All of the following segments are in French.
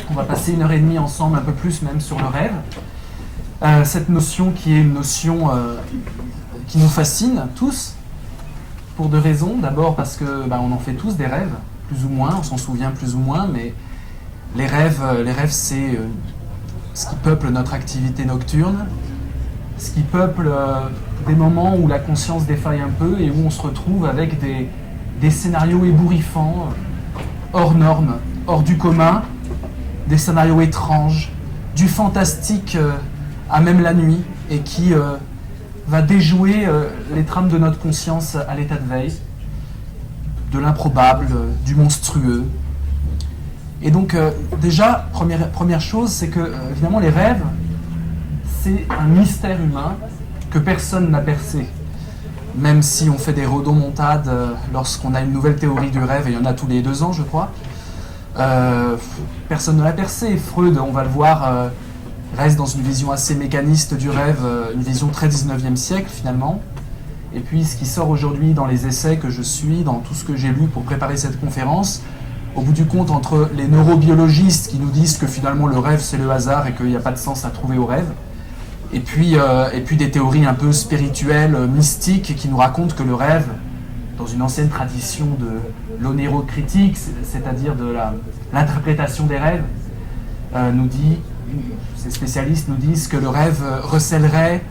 On va passer 1h30 ensemble, un peu plus même, sur le rêve. Cette notion qui est une notion qui nous fascine tous, pour deux raisons. D'abord parce que on en fait tous des rêves, plus ou moins, on s'en souvient plus ou moins, mais les rêves c'est ce qui peuple notre activité nocturne, ce qui peuple des moments où la conscience défaille un peu et où on se retrouve avec des scénarios ébouriffants, hors normes, hors du commun, des scénarios étranges, du fantastique à même la nuit, et qui va déjouer les trames de notre conscience à l'état de veille, de l'improbable, du monstrueux. Et donc déjà, première chose, c'est que évidemment les rêves, c'est un mystère humain que personne n'a percé. Même si on fait des rodomontades lorsqu'on a une nouvelle théorie du rêve, et il y en a tous les 2 ans, je crois, personne ne l'a percé. Freud, on va le voir, reste dans une vision assez mécaniste du rêve, une vision très 19e siècle finalement. Et puis ce qui sort aujourd'hui dans les essais que je suis, dans tout ce que j'ai lu pour préparer cette conférence, au bout du compte, entre les neurobiologistes qui nous disent que finalement le rêve c'est le hasard et qu'il n'y a pas de sens à trouver au rêve, et puis des théories un peu spirituelles, mystiques, qui nous racontent que le rêve, dans une ancienne tradition de l'onérocritique, c'est-à-dire de l'interprétation des rêves, nous dit, ces spécialistes nous disent que le rêve recèlerait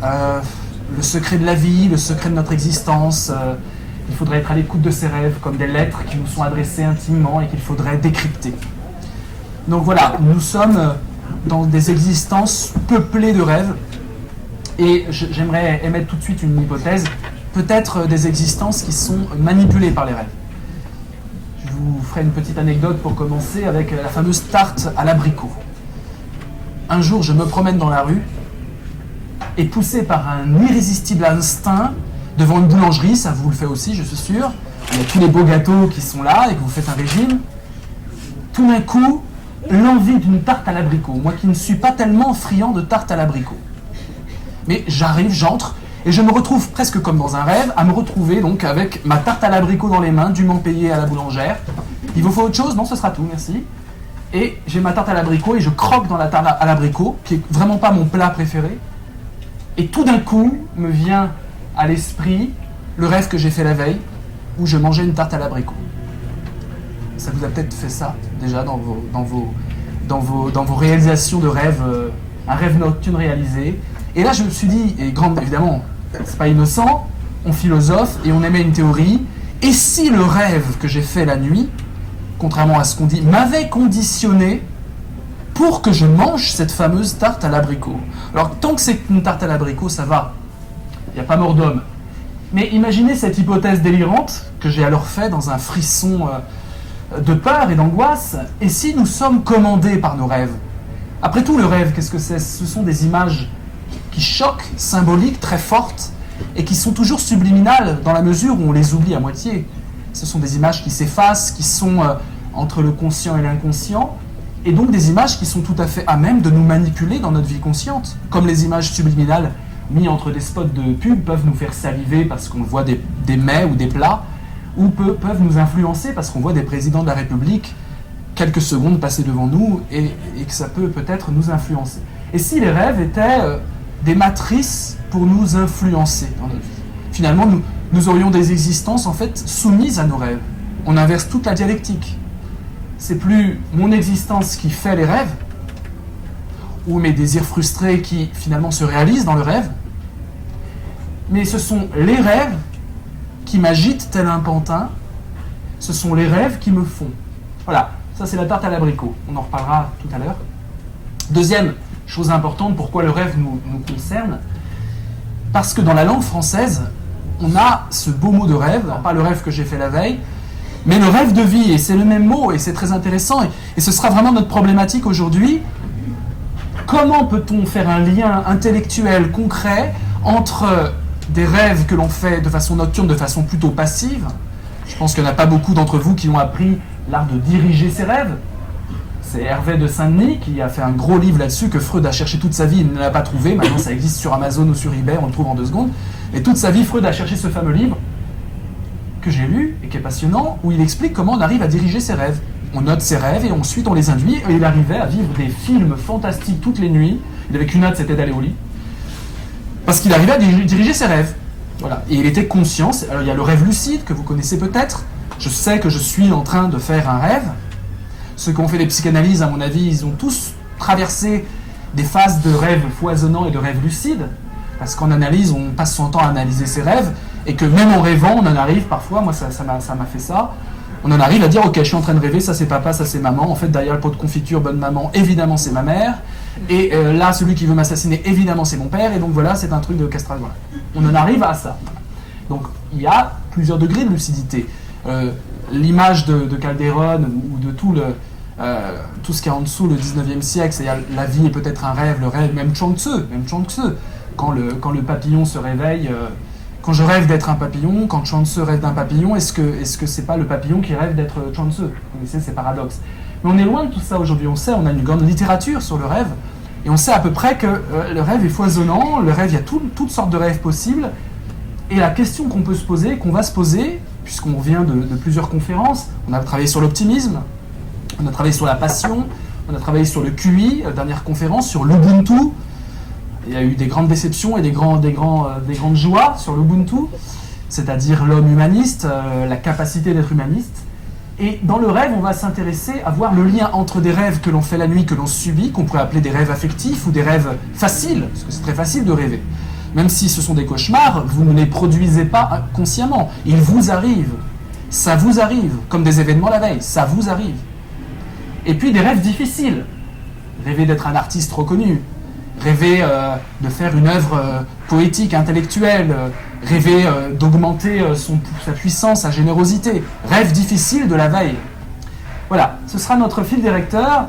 le secret de la vie, le secret de notre existence. Il faudrait être à l'écoute de ces rêves comme des lettres qui nous sont adressées intimement et qu'il faudrait décrypter. Donc voilà, nous sommes dans des existences peuplées de rêves, et j'aimerais émettre tout de suite une hypothèse, peut-être des existences qui sont manipulées par les rêves. Je vous ferai une petite anecdote pour commencer avec la fameuse tarte à l'abricot. Un jour, je me promène dans la rue, et poussé par un irrésistible instinct, devant une boulangerie, ça vous le fait aussi, je suis sûr, il y a tous les beaux gâteaux qui sont là et que vous faites un régime, tout d'un coup, l'envie d'une tarte à l'abricot, moi qui ne suis pas tellement friand de tarte à l'abricot. Mais j'arrive, j'entre, et je me retrouve presque comme dans un rêve, à me retrouver donc avec ma tarte à l'abricot dans les mains, dûment payée à la boulangère. Il vous faut autre chose? Non, ce sera tout, merci. Et j'ai ma tarte à l'abricot et je croque dans la tarte à l'abricot, qui est vraiment pas mon plat préféré. Et tout d'un coup, me vient à l'esprit le rêve que j'ai fait la veille, où je mangeais une tarte à l'abricot. Ça vous a peut-être fait ça, déjà, dans vos réalisations de rêves, un rêve nocturne réalisé. Et là, je me suis dit, et évidemment, c'est pas innocent, on philosophe et on émet une théorie. Et si le rêve que j'ai fait la nuit, contrairement à ce qu'on dit, m'avait conditionné pour que je mange cette fameuse tarte à l'abricot? Alors, tant que c'est une tarte à l'abricot, ça va. Il n'y a pas mort d'homme. Mais imaginez cette hypothèse délirante que j'ai alors fait dans un frisson de peur et d'angoisse. Et si nous sommes commandés par nos rêves? Après tout, le rêve, qu'est-ce que c'est? Ce sont des images qui choquent, symboliques, très fortes, et qui sont toujours subliminales dans la mesure où on les oublie à moitié. Ce sont des images qui s'effacent, qui sont entre le conscient et l'inconscient, et donc des images qui sont tout à fait à même de nous manipuler dans notre vie consciente, comme les images subliminales mis entre des spots de pub peuvent nous faire saliver parce qu'on voit des mets ou des plats, ou peuvent nous influencer parce qu'on voit des présidents de la République quelques secondes passer devant nous, et que ça peut peut-être nous influencer. Et si les rêves étaient des matrices pour nous influencer dans notre vie? Finalement, nous aurions des existences en fait soumises à nos rêves. On inverse toute la dialectique. C'est plus mon existence qui fait les rêves, ou mes désirs frustrés qui finalement se réalisent dans le rêve, mais ce sont les rêves qui m'agitent tel un pantin, ce sont les rêves qui me font. Voilà, ça c'est la tarte à l'abricot, on en reparlera tout à l'heure. Deuxième chose importante, pourquoi le rêve nous concerne? Parce que dans la langue française, on a ce beau mot de rêve, alors pas le rêve que j'ai fait la veille, mais le rêve de vie, et c'est le même mot, et c'est très intéressant, et ce sera vraiment notre problématique aujourd'hui. Comment peut-on faire un lien intellectuel concret entre des rêves que l'on fait de façon nocturne, de façon plutôt passive? Je pense qu'il n'y en a pas beaucoup d'entre vous qui ont appris l'art de diriger ses rêves. C'est Hervé de Saint-Denis qui a fait un gros livre là-dessus que Freud a cherché toute sa vie, il ne l'a pas trouvé. Maintenant, ça existe sur Amazon ou sur eBay, on le trouve en 2 secondes. Et toute sa vie, Freud a cherché ce fameux livre que j'ai lu et qui est passionnant, où il explique comment on arrive à diriger ses rêves. on note ses rêves et ensuite on les induit. Et il arrivait à vivre des films fantastiques toutes les nuits. Il avait qu'une hâte, c'était d'aller au lit. Parce qu'il arrivait à diriger ses rêves. Voilà. Et il était conscient. Alors il y a le rêve lucide que vous connaissez peut-être. Je sais que je suis en train de faire un rêve. Ceux qui ont fait des psychanalyses, à mon avis, ils ont tous traversé des phases de rêves foisonnants et de rêves lucides. Parce qu'en analyse, on passe son temps à analyser ses rêves. Et que même en rêvant, on en arrive parfois, moi ça m'a fait ça, on en arrive à dire, ok, je suis en train de rêver, ça c'est papa, ça c'est maman, en fait derrière le pot de confiture, bonne maman, évidemment c'est ma mère, et là celui qui veut m'assassiner, évidemment c'est mon père, et donc voilà, c'est un truc de castration. Voilà. On en arrive à ça. Donc il y a plusieurs degrés de lucidité. L'image de Calderon, ou de tout ce qui est en dessous, le 19e siècle, c'est-à-dire la vie est peut-être un rêve, le rêve, même Chuang Tzu, quand le papillon se réveille... Quand je rêve d'être un papillon, quand Chuang Tzu rêve d'un papillon, est-ce que c'est pas le papillon qui rêve d'être Chuang Tzu? Vous connaissez ces paradoxes. Mais on est loin de tout ça aujourd'hui. On sait, on a une grande littérature sur le rêve, et on sait à peu près que le rêve est foisonnant, le rêve, il y a toutes sortes de rêves possibles, et la question qu'on peut se poser, qu'on va se poser, puisqu'on revient de plusieurs conférences, on a travaillé sur l'optimisme, on a travaillé sur la passion, on a travaillé sur le QI, dernière conférence, sur l'Ubuntu. Il y a eu des grandes déceptions et des grandes joies sur l'Ubuntu, c'est-à-dire l'homme humaniste, la capacité d'être humaniste. Et dans le rêve, on va s'intéresser à voir le lien entre des rêves que l'on fait la nuit, que l'on subit, qu'on pourrait appeler des rêves affectifs ou des rêves faciles, parce que c'est très facile de rêver. Même si ce sont des cauchemars, vous ne les produisez pas consciemment. Ils vous arrivent. Ça vous arrive, comme des événements la veille, ça vous arrive. Et puis des rêves difficiles. Rêver d'être un artiste reconnu, rêver de faire une œuvre poétique, intellectuelle, rêver d'augmenter sa puissance, sa générosité. Rêve difficile de la veille. Voilà, ce sera notre fil directeur.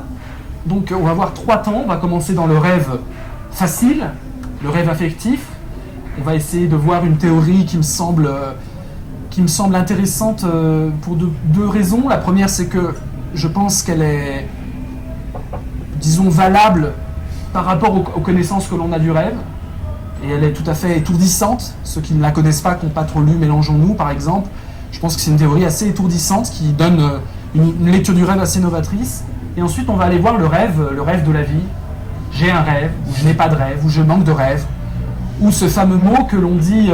Donc on va voir 3 temps. On va commencer dans le rêve facile, le rêve affectif. On va essayer de voir une théorie qui me semble intéressante pour deux raisons. La première, c'est que je pense qu'elle est, disons, valable par rapport aux connaissances que l'on a du rêve, et elle est tout à fait étourdissante. Ceux qui ne la connaissent pas, qui n'ont pas trop lu Mélangeons-nous, par exemple, je pense que c'est une théorie assez étourdissante qui donne une lecture du rêve assez novatrice. Et ensuite, on va aller voir le rêve de la vie. J'ai un rêve, ou je n'ai pas de rêve, ou je manque de rêve, ou ce fameux mot que l'on dit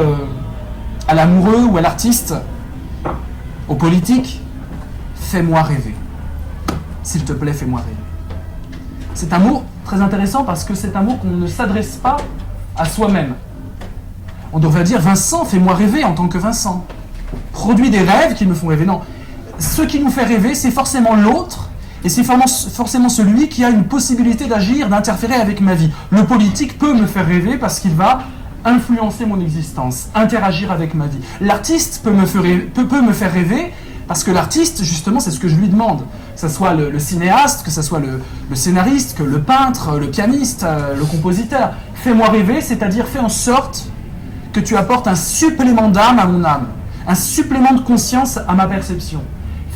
à l'amoureux ou à l'artiste, au politique, fais-moi rêver. S'il te plaît, fais-moi rêver. C'est un mot très intéressant parce que c'est un mot qu'on ne s'adresse pas à soi-même. On devrait dire, Vincent, fais-moi rêver en tant que Vincent. Produis des rêves qui me font rêver. Non, ce qui nous fait rêver, c'est forcément l'autre, et c'est forcément celui qui a une possibilité d'agir, d'interférer avec ma vie. Le politique peut me faire rêver parce qu'il va influencer mon existence, interagir avec ma vie. L'artiste peut me faire rêver parce que l'artiste, justement, c'est ce que je lui demande. Que ce soit le cinéaste, que ce soit le scénariste, que le peintre, le pianiste, le compositeur. Fais-moi rêver, c'est-à-dire fais en sorte que tu apportes un supplément d'âme à mon âme, un supplément de conscience à ma perception.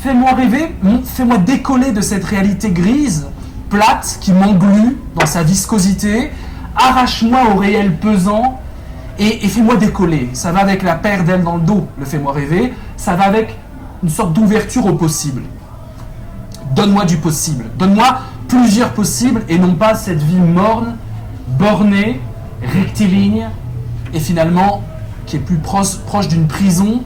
Fais-moi rêver, fais-moi décoller de cette réalité grise, plate, qui m'englue dans sa viscosité. Arrache-moi au réel pesant et fais-moi décoller. Ça va avec la paire d'ailes dans le dos, le fais-moi rêver. Ça va avec une sorte d'ouverture au possible. Donne-moi du possible. Donne-moi plusieurs possibles et non pas cette vie morne, bornée, rectiligne et finalement qui est plus proche d'une prison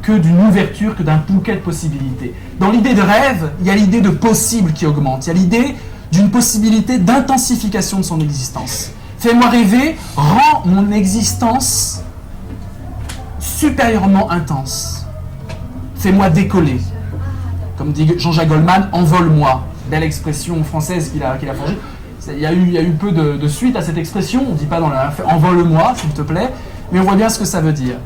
que d'une ouverture, que d'un bouquet de possibilités. Dans l'idée de rêve, il y a l'idée de possible qui augmente. Il y a l'idée d'une possibilité d'intensification de son existence. Fais-moi rêver, rends mon existence supérieurement intense. Fais-moi décoller. Comme dit Jean-Jacques Goldman, envole-moi. Belle expression française qu'il a forgée. Il y a eu peu de suite à cette expression. On ne dit pas dans la envole-moi, s'il te plaît, mais on voit bien ce que ça veut dire.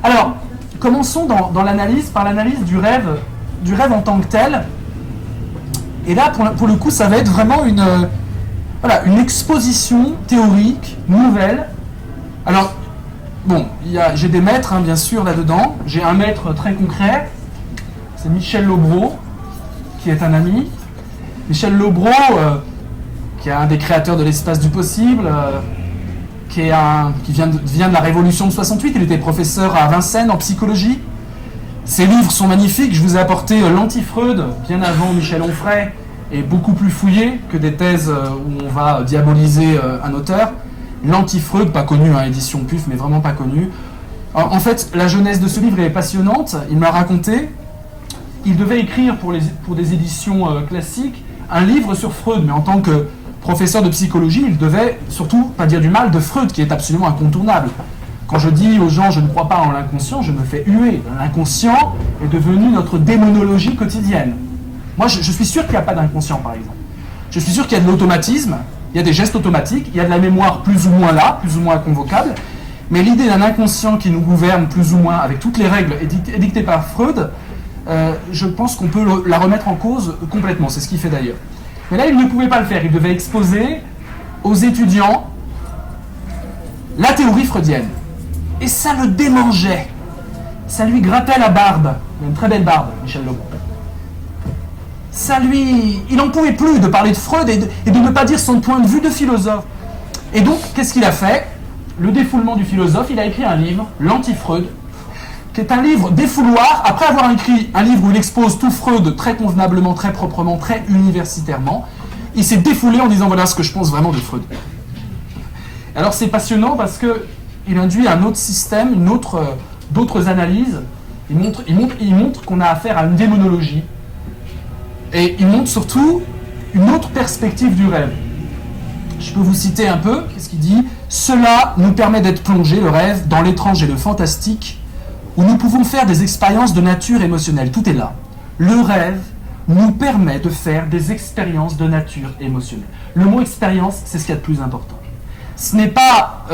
Alors, commençons dans l'analyse, par l'analyse du rêve en tant que tel. Et là, pour le coup, ça va être vraiment une exposition théorique, nouvelle. Alors, bon, j'ai des maîtres, bien sûr, là-dedans. J'ai un maître très concret, c'est Michel Lobreau, qui est un ami. Michel Lobreau, qui est un des créateurs de l'espace du possible, qui vient de la Révolution de 68. Il était professeur à Vincennes en psychologie. Ces livres sont magnifiques, je vous ai apporté l'anti-Freud, bien avant Michel Onfray, et beaucoup plus fouillé que des thèses où on va diaboliser un auteur. L'anti-Freud, pas connu, édition PUF, mais vraiment pas connu. En fait, la jeunesse de ce livre est passionnante, il m'a raconté, il devait écrire pour des éditions classiques un livre sur Freud, mais en tant que professeur de psychologie, il devait surtout pas dire du mal de Freud, qui est absolument incontournable. Quand je dis aux gens « je ne crois pas en l'inconscient », je me fais huer. L'inconscient est devenu notre démonologie quotidienne. Moi, je suis sûr qu'il n'y a pas d'inconscient, par exemple. Je suis sûr qu'il y a de l'automatisme, il y a des gestes automatiques, il y a de la mémoire plus ou moins là, plus ou moins convocable, mais l'idée d'un inconscient qui nous gouverne plus ou moins avec toutes les règles édictées par Freud, je pense qu'on peut la remettre en cause complètement, c'est ce qu'il fait d'ailleurs. Mais là, il ne pouvait pas le faire, il devait exposer aux étudiants la théorie freudienne. Et ça le démangeait. Ça lui grattait la barbe. Il a une très belle barbe, Michel Lebrun. Il n'en pouvait plus de parler de Freud et de ne pas dire son point de vue de philosophe. Et donc, qu'est-ce qu'il a fait? Le défoulement du philosophe, il a écrit un livre, l'Anti-Freud, qui est un livre défouloir, après avoir écrit un livre où il expose tout Freud très convenablement, très proprement, très universitairement, il s'est défoulé en disant voilà ce que je pense vraiment de Freud. Alors c'est passionnant parce qu'il induit un autre système, d'autres analyses. Il montre qu'on a affaire à une démonologie. Et il montre surtout une autre perspective du rêve. Je peux vous citer un peu, qu'est-ce qu'il dit? Cela nous permet d'être plongés, le rêve, dans l'étrange et le fantastique, où nous pouvons faire des expériences de nature émotionnelle. Tout est là. Le rêve nous permet de faire des expériences de nature émotionnelle. Le mot expérience, c'est ce qu'il y a de plus important. Ce n'est pas,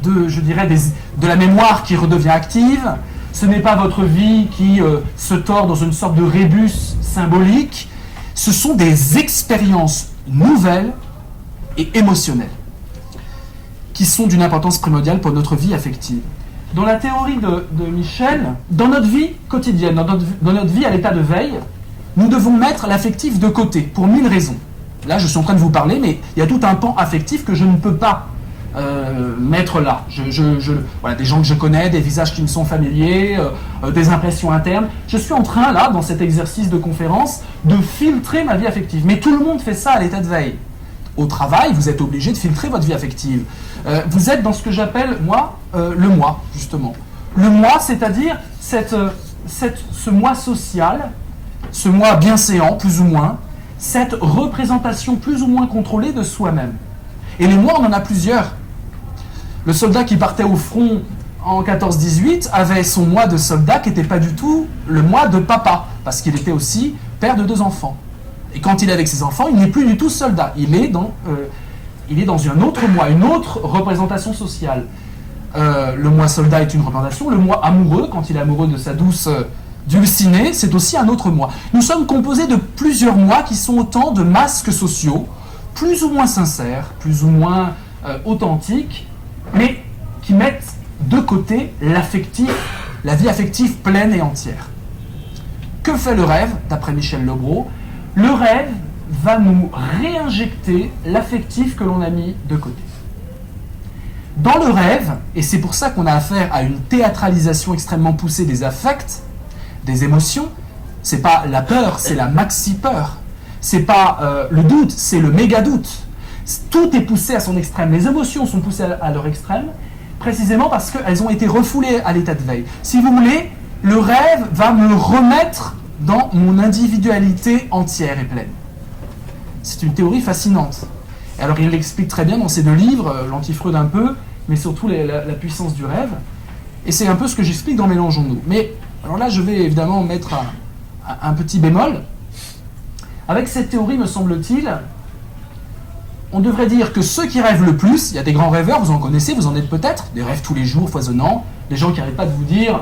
de la mémoire qui redevient active, ce n'est pas votre vie qui se tord dans une sorte de rébus symbolique, ce sont des expériences nouvelles et émotionnelles qui sont d'une importance primordiale pour notre vie affective. Dans la théorie de Michel, dans notre vie quotidienne, dans notre vie à l'état de veille, nous devons mettre l'affectif de côté, pour 1000 raisons. Là, je suis en train de vous parler, mais il y a tout un pan affectif que je ne peux pas mettre là. Voilà, des gens que je connais, des visages qui me sont familiers, des impressions internes. Je suis en train, là, dans cet exercice de conférence, de filtrer ma vie affective. Mais tout le monde fait ça à l'état de veille. Au travail, vous êtes obligé de filtrer votre vie affective. Vous êtes dans ce que j'appelle, moi, le moi, justement. Le moi, c'est-à-dire ce moi social, ce moi bienséant, plus ou moins, cette représentation plus ou moins contrôlée de soi-même. Et les moi, on en a plusieurs. Le soldat qui partait au front en 14-18 avait son moi de soldat qui n'était pas du tout le moi de papa, parce qu'il était aussi père de 2 enfants. Et quand il est avec ses enfants, il n'est plus du tout soldat. Il est dans un autre moi, une autre représentation sociale. Le moi soldat est une représentation. Le moi amoureux, quand il est amoureux de sa douce Dulcinée, c'est aussi un autre moi. Nous sommes composés de plusieurs moi qui sont autant de masques sociaux, plus ou moins sincères, plus ou moins authentiques, mais qui mettent de côté l'affectif, la vie affective pleine et entière. Que fait le rêve, d'après Michel Lebrun? Le rêve va nous réinjecter l'affectif que l'on a mis de côté. Dans le rêve, et c'est pour ça qu'on a affaire à une théâtralisation extrêmement poussée des affects, des émotions, c'est pas la peur, c'est la maxi-peur. C'est pas le doute, c'est le méga-doute. Tout est poussé à son extrême. Les émotions sont poussées à leur extrême, précisément parce qu'elles ont été refoulées à l'état de veille. Si vous voulez, le rêve va me remettre dans mon individualité entière et pleine. C'est une théorie fascinante. Et alors il l'explique très bien dans ses 2 livres, l'Anti-Freud un peu, mais surtout la puissance du rêve. Et c'est un peu ce que j'explique dans Mélangeons-nous. Mais alors là, je vais évidemment mettre un petit bémol. Avec cette théorie, me semble-t-il, on devrait dire que ceux qui rêvent le plus, il y a des grands rêveurs, vous en connaissez, vous en êtes peut-être, des rêves tous les jours, foisonnants, des gens qui n'arrêtent pas de vous dire,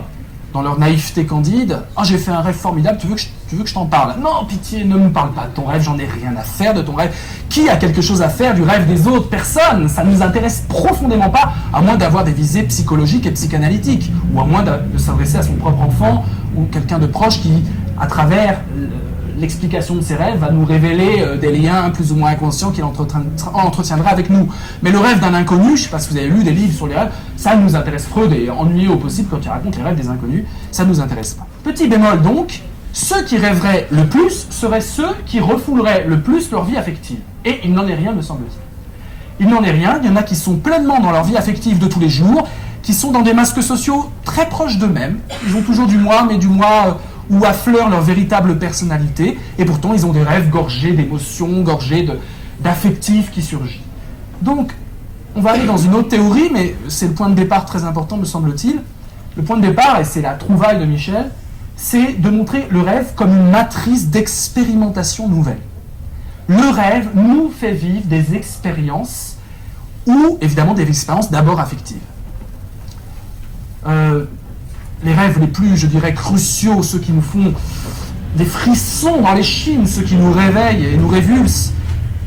dans leur naïveté candide, « Ah, j'ai fait un rêve formidable, tu veux que je t'en parle ?»« Non, pitié, ne me parle pas de ton rêve, j'en ai rien à faire de ton rêve. » Qui a quelque chose à faire du rêve des autres? Personne. Ça ne nous intéresse profondément pas, à moins d'avoir des visées psychologiques et psychanalytiques, ou à moins de s'adresser à son propre enfant, ou quelqu'un de proche qui, à travers l'explication de ses rêves, va nous révéler des liens plus ou moins inconscients qu'il entretiendra avec nous. Mais le rêve d'un inconnu, je ne sais pas si vous avez lu des livres sur les rêves, ça nous intéresse. Freud est ennuyé au possible quand il raconte les rêves des inconnus, ça ne nous intéresse pas. Petit bémol donc, ceux qui rêveraient le plus seraient ceux qui refouleraient le plus leur vie affective. Et il n'en est rien, me semble-t-il. Il n'en est rien, il y en a qui sont pleinement dans leur vie affective de tous les jours, qui sont dans des masques sociaux très proches d'eux-mêmes. Ils ont toujours du moi, mais du moi où affleure leur véritable personnalité, et pourtant ils ont des rêves gorgés d'émotions, gorgés d'affectifs qui surgissent. Donc, on va aller dans une autre théorie, mais c'est le point de départ très important, me semble-t-il. Le point de départ, et c'est la trouvaille de Michel, c'est de montrer le rêve comme une matrice d'expérimentation nouvelle. Le rêve nous fait vivre des expériences, ou évidemment des expériences d'abord affectives. Les rêves les plus, je dirais, cruciaux, ceux qui nous font des frissons dans les chines, ceux qui nous réveillent et nous révulsent,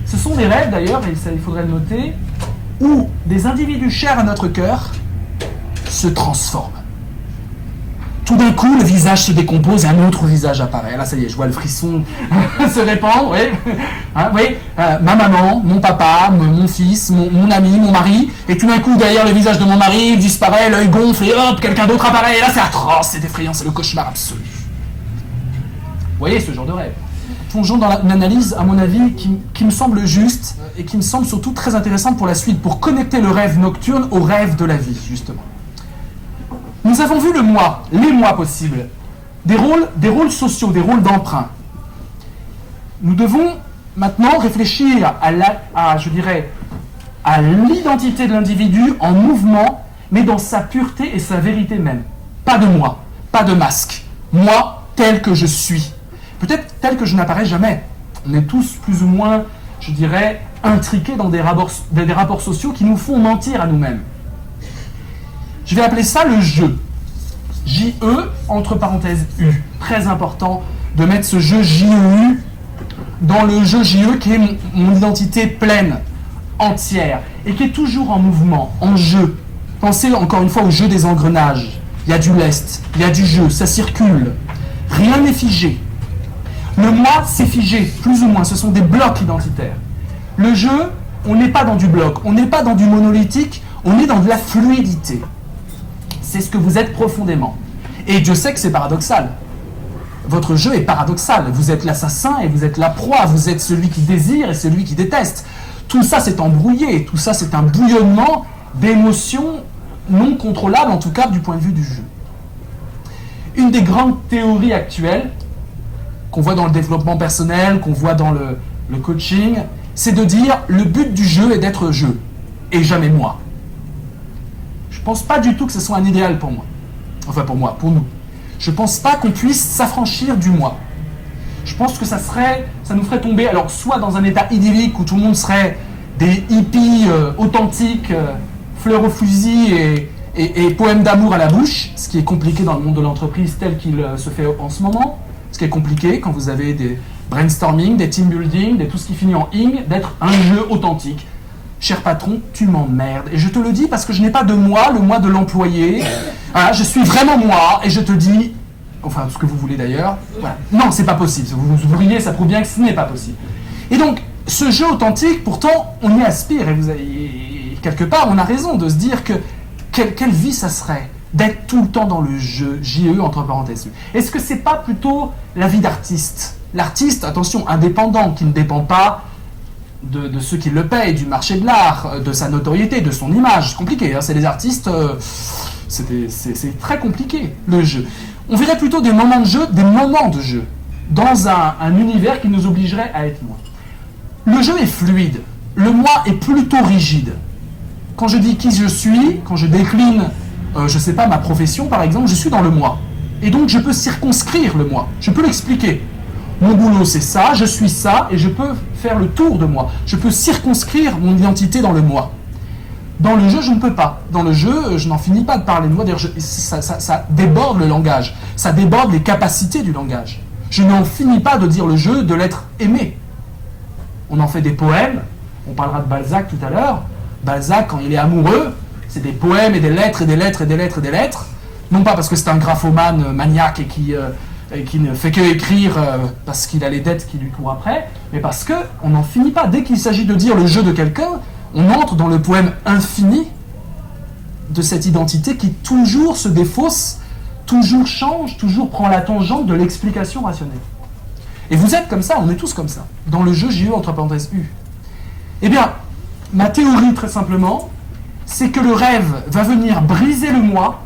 ce sont des rêves d'ailleurs, et ça il faudrait le noter, où des individus chers à notre cœur se transforment. Tout d'un coup, le visage se décompose et un autre visage apparaît. Là, ça y est, je vois le frisson se répandre. Oui. Hein, oui. Ma maman, mon papa, mon fils, mon ami, mon mari. Et tout d'un coup, derrière le visage de mon mari, il disparaît, l'œil gonfle et hop, quelqu'un d'autre apparaît. Et là, c'est atroce, c'est effrayant, c'est le cauchemar absolu. Vous voyez ce genre de rêve. Plongeons dans une analyse, à mon avis, qui me semble juste et qui me semble surtout très intéressante pour la suite, pour connecter le rêve nocturne au rêve de la vie, justement. Nous avons vu le moi, les moi possibles, des rôles sociaux, des rôles d'emprunt. Nous devons maintenant réfléchir à l'identité de l'individu en mouvement, mais dans sa pureté et sa vérité même. Pas de moi, pas de masque. Moi, tel que je suis. Peut-être tel que je n'apparais jamais. On est tous plus ou moins, je dirais, intriqués dans des rapports sociaux qui nous font mentir à nous-mêmes. Je vais appeler ça le jeu. J-E, entre parenthèses U. Très important de mettre ce jeu J-E-U dans le jeu J-E qui est mon identité pleine, entière, et qui est toujours en mouvement, en jeu. Pensez encore une fois au jeu des engrenages. Il y a du lest, il y a du jeu, ça circule. Rien n'est figé. Le moi, c'est figé, plus ou moins. Ce sont des blocs identitaires. Le jeu, on n'est pas dans du bloc, on n'est pas dans du monolithique, on est dans de la fluidité. C'est ce que vous êtes profondément. Et Dieu sait que c'est paradoxal. Votre jeu est paradoxal. Vous êtes l'assassin et vous êtes la proie. Vous êtes celui qui désire et celui qui déteste. Tout ça, c'est embrouillé. Tout ça, c'est un bouillonnement d'émotions non contrôlables, en tout cas du point de vue du jeu. Une des grandes théories actuelles, qu'on voit dans le développement personnel, qu'on voit dans le coaching, c'est de dire le but du jeu est d'être jeu, et jamais moi. Je ne pense pas du tout que ce soit un idéal pour moi. Enfin pour moi, pour nous. Je ne pense pas qu'on puisse s'affranchir du moi. Je pense que ça nous ferait tomber, alors soit dans un état idyllique où tout le monde serait des hippies authentiques, fleurs au fusil et poèmes d'amour à la bouche, ce qui est compliqué dans le monde de l'entreprise tel qu'il se fait en ce moment, ce qui est compliqué quand vous avez des brainstorming, des team building, tout ce qui finit en ing, d'être un jeu authentique. Cher patron, tu m'emmerdes. Et je te le dis parce que je n'ai pas de moi, le moi de l'employé. Voilà, je suis vraiment moi et je te dis, enfin ce que vous voulez d'ailleurs, voilà. Non, c'est pas possible. Vous riez, ça prouve bien que ce n'est pas possible. Et donc, ce jeu authentique, pourtant, on y aspire. Et quelque part, on a raison de se dire que quelle vie ça serait d'être tout le temps dans le jeu, J-E entre parenthèses. Est-ce que c'est pas plutôt la vie d'artiste ? L'artiste, attention, indépendant, qui ne dépend pas de ceux qui le payent, du marché de l'art, de sa notoriété, de son image. C'est compliqué, hein, c'est les artistes, c'est très compliqué, le jeu. On verrait plutôt des moments de jeu, dans un univers qui nous obligerait à être moi. Le jeu est fluide, le moi est plutôt rigide. Quand je dis qui je suis, quand je décline, je sais pas, ma profession par exemple, je suis dans le moi. Et donc je peux circonscrire le moi, je peux l'expliquer. Mon boulot c'est ça, je suis ça, et je peux faire le tour de moi. Je peux circonscrire mon identité dans le moi. Dans le jeu, je ne peux pas. Dans le jeu, je n'en finis pas de parler de moi. D'ailleurs, ça déborde le langage. Ça déborde les capacités du langage. Je n'en finis pas de dire le jeu, de l'être aimé. On en fait des poèmes. On parlera de Balzac tout à l'heure. Balzac, quand il est amoureux, c'est des poèmes et des lettres et des lettres et des lettres et des lettres. Non pas parce que c'est un graphomane maniaque et qui ne fait que écrire parce qu'il a les dettes qui lui courent après, mais parce qu'on n'en finit pas. Dès qu'il s'agit de dire le jeu de quelqu'un, on entre dans le poème infini de cette identité qui toujours se défausse, toujours change, toujours prend la tangente de l'explication rationnelle. Et vous êtes comme ça, on est tous comme ça. Dans le jeu JE entre parenthèses U. Eh bien, ma théorie, très simplement, c'est que le rêve va venir briser le moi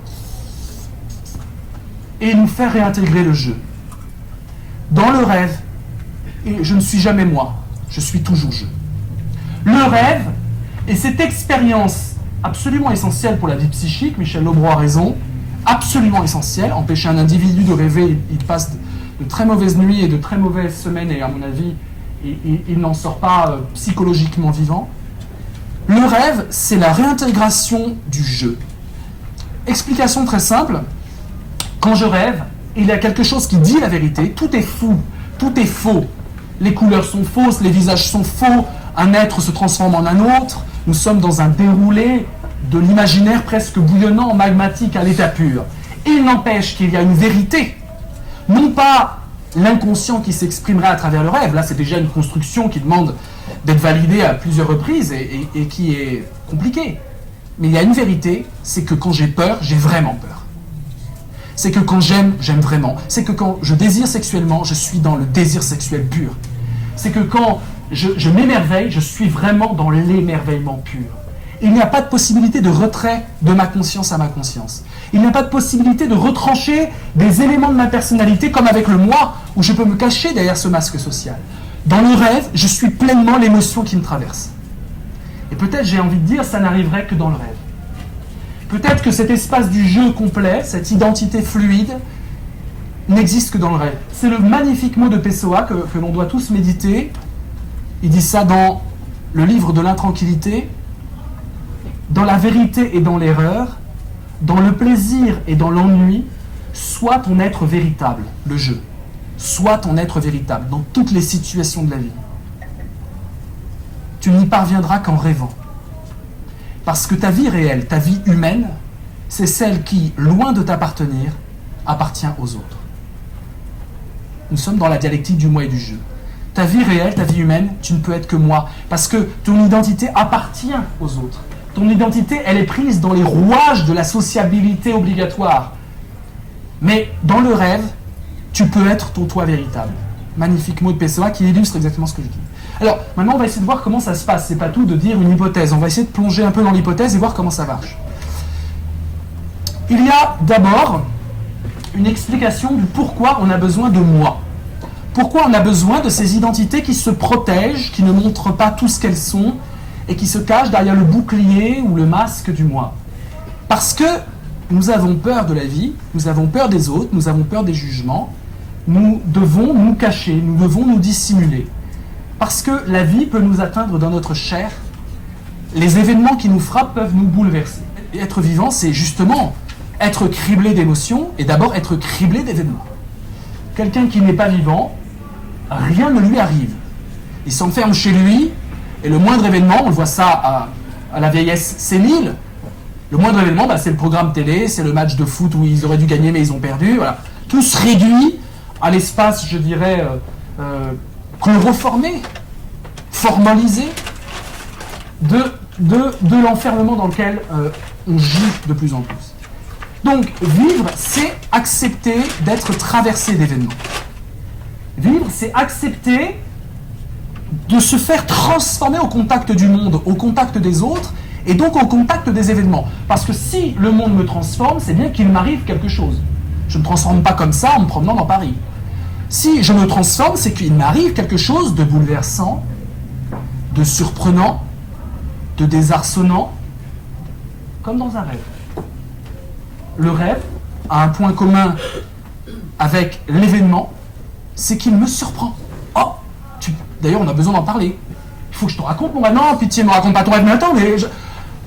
et nous faire réintégrer le jeu. Dans le rêve, et je ne suis jamais moi, je suis toujours je. Le rêve est cette expérience absolument essentielle pour la vie psychique, Michel Lobreau a raison, absolument essentielle. Empêcher un individu de rêver, il passe de très mauvaises nuits et de très mauvaises semaines, et à mon avis, il n'en sort pas psychologiquement vivant. Le rêve, c'est la réintégration du jeu. Explication très simple. Quand je rêve, il y a quelque chose qui dit la vérité. Tout est fou, tout est faux. Les couleurs sont fausses, les visages sont faux, un être se transforme en un autre. Nous sommes dans un déroulé de l'imaginaire presque bouillonnant, magmatique à l'état pur. Il n'empêche qu'il y a une vérité. Non pas l'inconscient qui s'exprimerait à travers le rêve. Là, c'est déjà une construction qui demande d'être validée à plusieurs reprises et qui est compliquée. Mais il y a une vérité, c'est que quand j'ai peur, j'ai vraiment peur. C'est que quand j'aime, j'aime vraiment. C'est que quand je désire sexuellement, je suis dans le désir sexuel pur. C'est que quand je m'émerveille, je suis vraiment dans l'émerveillement pur. Il n'y a pas de possibilité de retrait de ma conscience à ma conscience. Il n'y a pas de possibilité de retrancher des éléments de ma personnalité comme avec le moi, où je peux me cacher derrière ce masque social. Dans le rêve, je suis pleinement l'émotion qui me traverse. Et peut-être, j'ai envie de dire, ça n'arriverait que dans le rêve. Peut-être que cet espace du jeu complet, cette identité fluide, n'existe que dans le rêve. C'est le magnifique mot de Pessoa que l'on doit tous méditer. Il dit ça dans le livre de l'intranquillité. Dans la vérité et dans l'erreur, dans le plaisir et dans l'ennui, sois ton être véritable, le jeu. Sois ton être véritable dans toutes les situations de la vie. Tu n'y parviendras qu'en rêvant. Parce que ta vie réelle, ta vie humaine, c'est celle qui, loin de t'appartenir, appartient aux autres. Nous sommes dans la dialectique du moi et du jeu. Ta vie réelle, ta vie humaine, tu ne peux être que moi. Parce que ton identité appartient aux autres. Ton identité, elle est prise dans les rouages de la sociabilité obligatoire. Mais dans le rêve, tu peux être ton toi véritable. Magnifique mot de Pessoa qui illustre exactement ce que je dis. Alors, maintenant, on va essayer de voir comment ça se passe. C'est pas tout de dire une hypothèse. On va essayer de plonger un peu dans l'hypothèse et voir comment ça marche. Il y a d'abord une explication du pourquoi on a besoin de moi. Pourquoi on a besoin de ces identités qui se protègent, qui ne montrent pas tout ce qu'elles sont, et qui se cachent derrière le bouclier ou le masque du moi. Parce que nous avons peur de la vie, nous avons peur des autres, nous avons peur des jugements, nous devons nous cacher, nous devons nous dissimuler. Parce que la vie peut nous atteindre dans notre chair, les événements qui nous frappent peuvent nous bouleverser. Et être vivant, c'est justement être criblé d'émotions et d'abord être criblé d'événements. Quelqu'un qui n'est pas vivant, rien ne lui arrive. Il s'enferme chez lui, et le moindre événement, on le voit ça à la vieillesse sénile, le moindre événement, c'est le programme télé, c'est le match de foot où ils auraient dû gagner mais ils ont perdu. Voilà. Tout se réduit à l'espace, je dirais, chloroformé, formalisé, de l'enfermement dans lequel on gît de plus en plus. Donc, vivre, c'est accepter d'être traversé d'événements. Vivre, c'est accepter de se faire transformer au contact du monde, au contact des autres, et donc au contact des événements. Parce que si le monde me transforme, c'est bien qu'il m'arrive quelque chose. Je ne me transforme pas comme ça en me promenant dans Paris. Si je me transforme, c'est qu'il m'arrive quelque chose de bouleversant, de surprenant, de désarçonnant, comme dans un rêve. Le rêve a un point commun avec l'événement, c'est qu'il me surprend. Oh, d'ailleurs, on a besoin d'en parler. Il faut que je te raconte mon rêve. Non, pitié, ne me raconte pas ton rêve. Mais attends, mais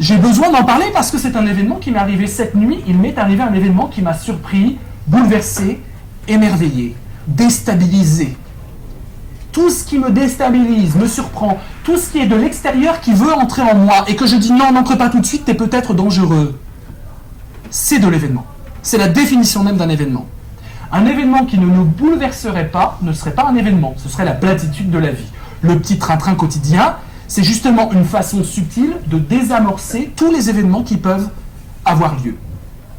j'ai besoin d'en parler parce que c'est un événement qui m'est arrivé cette nuit. Il m'est arrivé un événement qui m'a surpris, bouleversé, émerveillé, déstabilisé. Tout ce qui me déstabilise, me surprend, tout ce qui est de l'extérieur qui veut entrer en moi et que je dis non, n'entre pas tout de suite, t'es peut-être dangereux. C'est de l'événement. C'est la définition même d'un événement. Un événement qui ne nous bouleverserait pas ne serait pas un événement, ce serait la platitude de la vie. Le petit train-train quotidien, c'est justement une façon subtile de désamorcer tous les événements qui peuvent avoir lieu.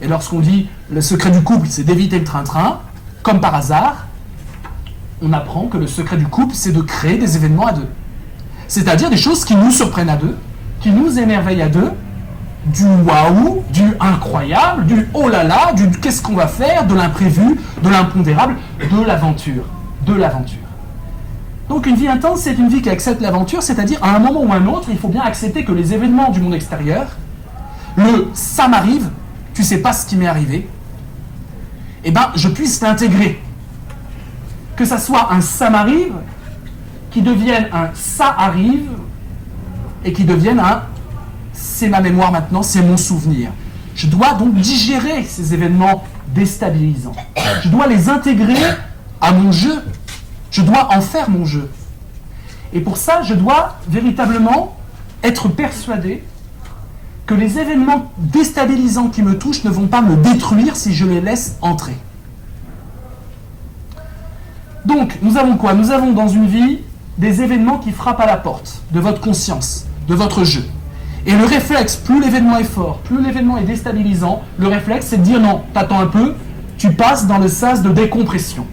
Et lorsqu'on dit le secret du couple, c'est d'éviter le train-train. Comme par hasard, on apprend que le secret du couple, c'est de créer des événements à deux. C'est-à-dire des choses qui nous surprennent à deux, qui nous émerveillent à deux, du waouh, du incroyable, du oh là là, du qu'est-ce qu'on va faire, de l'imprévu, de l'impondérable, de l'aventure. De l'aventure. Donc une vie intense, c'est une vie qui accepte l'aventure, c'est-à-dire à un moment ou à un autre, il faut bien accepter que les événements du monde extérieur, le ça m'arrive, tu sais pas ce qui m'est arrivé, eh ben je puisse l'intégrer. Que ça soit un ça m'arrive, qui devienne un ça arrive, et qui devienne un c'est ma mémoire maintenant, c'est mon souvenir. Je dois donc digérer ces événements déstabilisants. Je dois les intégrer à mon jeu. Je dois en faire mon jeu. Et pour ça, je dois véritablement être persuadé que les événements déstabilisants qui me touchent ne vont pas me détruire si je les laisse entrer. Donc, nous avons quoi? Nous avons dans une vie des événements qui frappent à la porte de votre conscience, de votre jeu. Et le réflexe, plus l'événement est fort, plus l'événement est déstabilisant, le réflexe, c'est de dire non, t'attends un peu, tu passes dans le sas de décompression.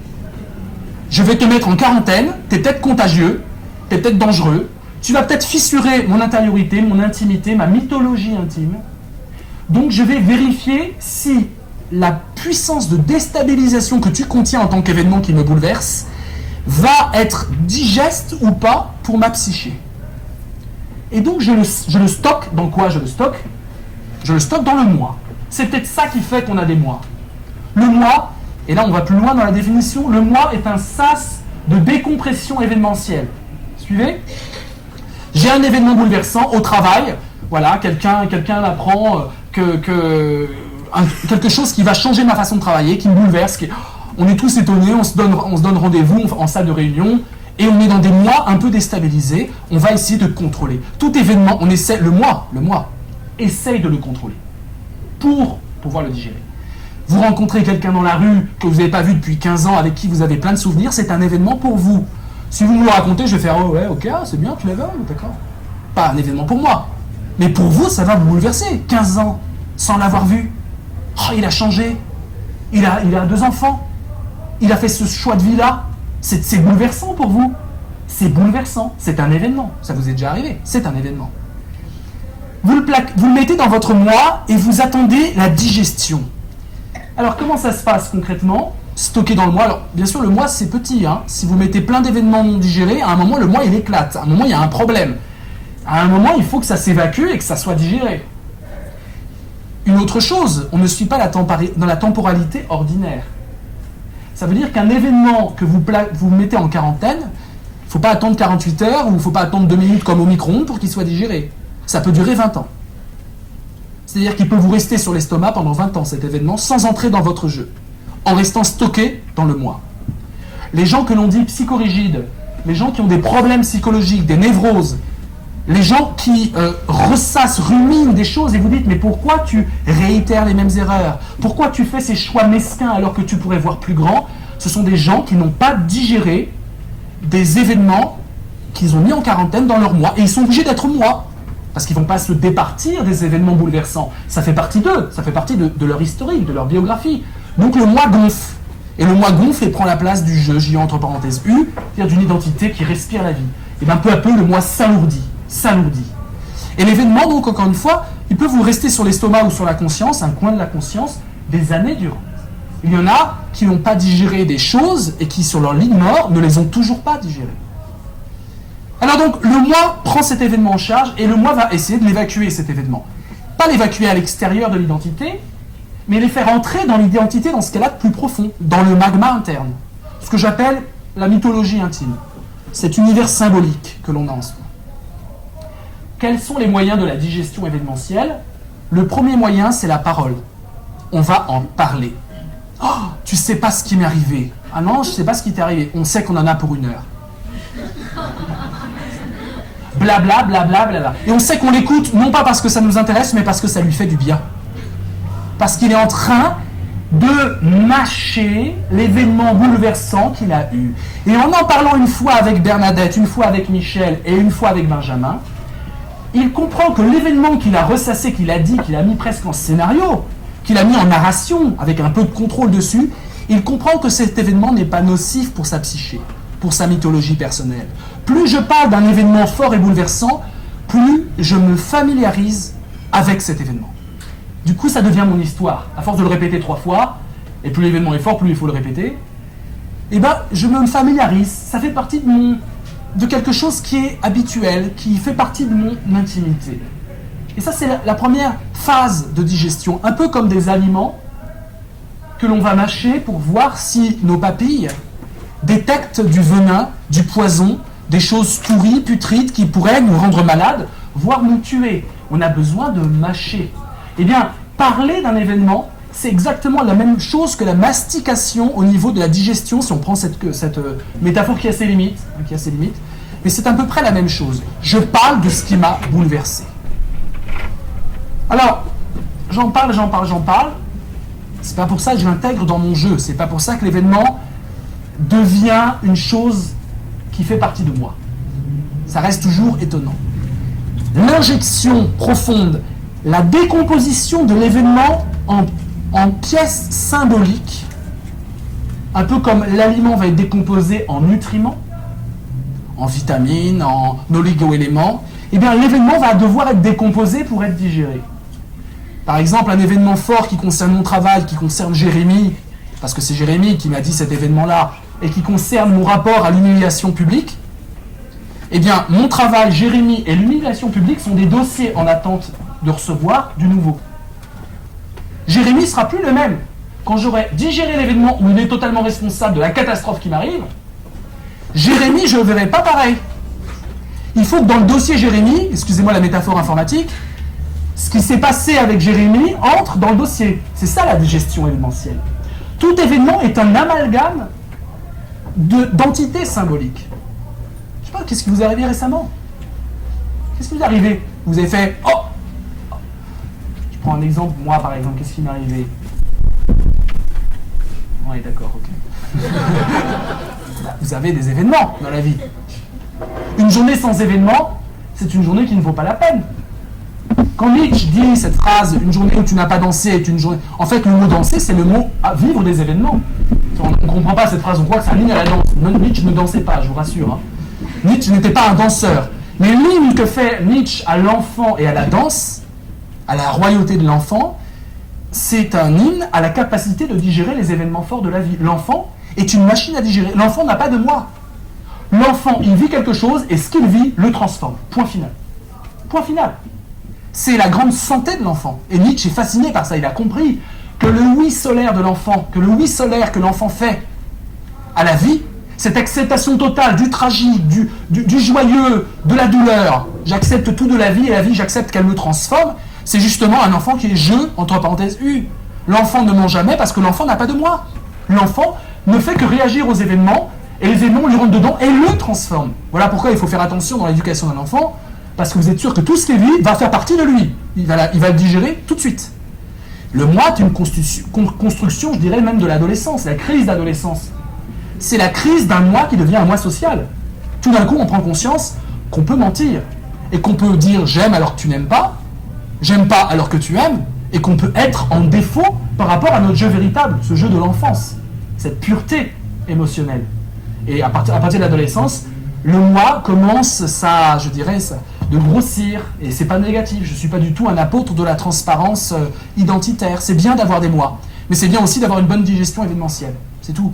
Je vais te mettre en quarantaine, t'es peut-être contagieux, t'es peut-être dangereux, tu vas peut-être fissurer mon intériorité, mon intimité, ma mythologie intime. Donc je vais vérifier si la puissance de déstabilisation que tu contiens en tant qu'événement qui me bouleverse va être digeste ou pas pour ma psyché. Et donc je le stocke, dans quoi je le stocke? Je le stocke dans le moi. C'est peut-être ça qui fait qu'on a des mois. Le moi, et là on va plus loin dans la définition, le moi est un sas de décompression événementielle. Suivez? J'ai un événement bouleversant au travail, voilà, quelqu'un apprend quelque chose qui va changer ma façon de travailler, qui me bouleverse, on est tous étonnés, on se donne rendez-vous en salle de réunion, et on est dans des mois un peu déstabilisés, on va essayer de contrôler. Tout événement, on essaie, le moi, essaye de le contrôler, pour pouvoir le digérer. Vous rencontrez quelqu'un dans la rue que vous n'avez pas vu depuis 15 ans, avec qui vous avez plein de souvenirs, c'est un événement pour vous. Si vous me le racontez, je vais faire « Oh ouais, ok, c'est bien, tu l'avais, d'accord ». Pas un événement pour moi. Mais pour vous, ça va vous bouleverser. 15 ans, sans l'avoir vu. Oh, il a changé. Il a 2 enfants. Il a fait ce choix de vie-là. C'est bouleversant pour vous. C'est bouleversant. C'est un événement. Ça vous est déjà arrivé. C'est un événement. Vous le mettez dans votre moi et vous attendez la digestion. Alors, comment ça se passe concrètement? Stocké dans le moi. Alors, bien sûr, le moi, c'est petit. Si vous mettez plein d'événements non digérés, à un moment, le moi, il éclate. À un moment, il y a un problème. À un moment, il faut que ça s'évacue et que ça soit digéré. Une autre chose, on ne suit pas dans la temporalité ordinaire. Ça veut dire qu'un événement que vous mettez en quarantaine, il ne faut pas attendre 48 heures ou il ne faut pas attendre 2 minutes comme au micro-ondes pour qu'il soit digéré. Ça peut durer 20 ans. C'est-à-dire qu'il peut vous rester sur l'estomac pendant 20 ans, cet événement, sans entrer dans votre jeu, en restant stocké dans le moi. Les gens que l'on dit psychorigides, les gens qui ont des problèmes psychologiques, des névroses, les gens qui ressassent, ruminent des choses et vous dites « Mais pourquoi tu réitères les mêmes erreurs? Pourquoi tu fais ces choix mesquins alors que tu pourrais voir plus grand ?» Ce sont des gens qui n'ont pas digéré des événements qu'ils ont mis en quarantaine dans leur moi. Et ils sont obligés d'être moi. Parce qu'ils ne vont pas se départir des événements bouleversants. Ça fait partie d'eux, ça fait partie de leur historique, de leur biographie. Donc le moi gonfle. Et le moi gonfle et prend la place du je, J entre parenthèses U, c'est-à-dire d'une identité qui respire la vie. Et bien peu à peu, le moi s'alourdit. Et l'événement, donc, encore une fois, il peut vous rester sur l'estomac ou sur la conscience, un coin de la conscience, des années durant. Il y en a qui n'ont pas digéré des choses et qui, sur leur lit de mort, ne les ont toujours pas digérées. Alors donc, le moi prend cet événement en charge et le moi va essayer de l'évacuer, cet événement. Pas l'évacuer à l'extérieur de l'identité, mais les faire entrer dans l'identité, dans ce qu'elle a de plus profond, dans le magma interne. Ce que j'appelle la mythologie intime. Cet univers symbolique que l'on a en soi. Quels sont les moyens de la digestion événementielle? Le premier moyen, c'est la parole. On va en parler. Oh, tu sais pas ce qui m'est arrivé. Ah non, je sais pas ce qui t'est arrivé. On sait qu'on en a pour 1 heure. Blabla, blabla, blabla. Et on sait qu'on l'écoute, non pas parce que ça nous intéresse, mais parce que ça lui fait du bien. Parce qu'il est en train de mâcher l'événement bouleversant qu'il a eu. Et en parlant une fois avec Bernadette, une fois avec Michel et une fois avec Benjamin, il comprend que l'événement qu'il a ressassé, qu'il a dit, qu'il a mis presque en scénario, qu'il a mis en narration, avec un peu de contrôle dessus, il comprend que cet événement n'est pas nocif pour sa psyché, pour sa mythologie personnelle. Plus je parle d'un événement fort et bouleversant, plus je me familiarise avec cet événement. Du coup, ça devient mon histoire. À force de le répéter 3 fois, et plus l'événement est fort, plus il faut le répéter, et ben, je me familiarise. Ça fait partie de quelque chose qui est habituel, qui fait partie de mon intimité. Et ça, c'est la première phase de digestion, un peu comme des aliments que l'on va mâcher pour voir si nos papilles détectent du venin, du poison, des choses pourries, putrides, qui pourraient nous rendre malades, voire nous tuer. On a besoin de mâcher. Eh bien, parler d'un événement, c'est exactement la même chose que la mastication au niveau de la digestion, si on prend cette métaphore qui a ses limites, mais c'est à peu près la même chose. Je parle de ce qui m'a bouleversé. Alors, j'en parle. C'est pas pour ça que je l'intègre dans mon jeu. C'est pas pour ça que l'événement devient une chose qui fait partie de moi. Ça reste toujours étonnant. L'injection profonde, la décomposition de l'événement en pièces symboliques, un peu comme l'aliment va être décomposé en nutriments, en vitamines, en oligo-éléments, eh bien l'événement va devoir être décomposé pour être digéré. Par exemple, un événement fort qui concerne mon travail, qui concerne Jérémy, parce que c'est Jérémy qui m'a dit cet événement-là, et qui concerne mon rapport à l'humiliation publique, eh bien, mon travail, Jérémy et l'humiliation publique sont des dossiers en attente de recevoir du nouveau. Jérémy ne sera plus le même. Quand j'aurai digéré l'événement où il est totalement responsable de la catastrophe qui m'arrive, Jérémy, je ne le verrai pas pareil. Il faut que dans le dossier Jérémy, excusez-moi la métaphore informatique, ce qui s'est passé avec Jérémy entre dans le dossier. C'est ça la digestion événementielle. Tout événement est un amalgame d'entités symboliques. Je ne sais pas, qu'est-ce qui vous est arrivé récemment? Qu'est-ce qui vous est arrivé? Vous avez fait « Oh !» Je prends un exemple, moi par exemple, qu'est-ce qui m'est arrivé? Oui, d'accord, ok. Vous avez des événements dans la vie. Une journée sans événement, c'est une journée qui ne vaut pas la peine. Quand Nietzsche dit cette phrase, une journée où tu n'as pas dansé est une journée... En fait, le mot danser, c'est le mot à vivre des événements. On ne comprend pas cette phrase, on croit que ça ligne à la danse. Nietzsche ne dansait pas, je vous rassure. Hein. Nietzsche n'était pas un danseur. Mais l'hymne que fait Nietzsche à l'enfant et à la danse, à la royauté de l'enfant, c'est un hymne à la capacité de digérer les événements forts de la vie. L'enfant est une machine à digérer. L'enfant n'a pas de moi. L'enfant, il vit quelque chose et ce qu'il vit le transforme. Point final. Point final. C'est la grande santé de l'enfant. Et Nietzsche est fasciné par ça. Il a compris que le oui solaire de l'enfant, que le oui solaire que l'enfant fait à la vie, cette acceptation totale du tragique, du joyeux, de la douleur, j'accepte tout de la vie et la vie, j'accepte qu'elle me transforme, c'est justement un enfant qui est je, entre parenthèses, U. L'enfant ne ment jamais parce que l'enfant n'a pas de moi. L'enfant ne fait que réagir aux événements et les événements lui rentrent dedans et le transforment. Voilà pourquoi il faut faire attention dans l'éducation d'un enfant, parce que vous êtes sûr que tout ce qu'il vit va faire partie de lui. Il va le digérer tout de suite. Le moi est une construction, je dirais même de l'adolescence, la crise d'adolescence. C'est la crise d'un moi qui devient un moi social. Tout d'un coup, on prend conscience qu'on peut mentir et qu'on peut dire j'aime alors que tu n'aimes pas, j'aime pas alors que tu aimes, et qu'on peut être en défaut par rapport à notre jeu véritable, ce jeu de l'enfance, cette pureté émotionnelle. Et à partir de l'adolescence, le moi commence de grossir, et c'est pas négatif, je suis pas du tout un apôtre de la transparence identitaire, c'est bien d'avoir des moi, mais c'est bien aussi d'avoir une bonne digestion événementielle, c'est tout.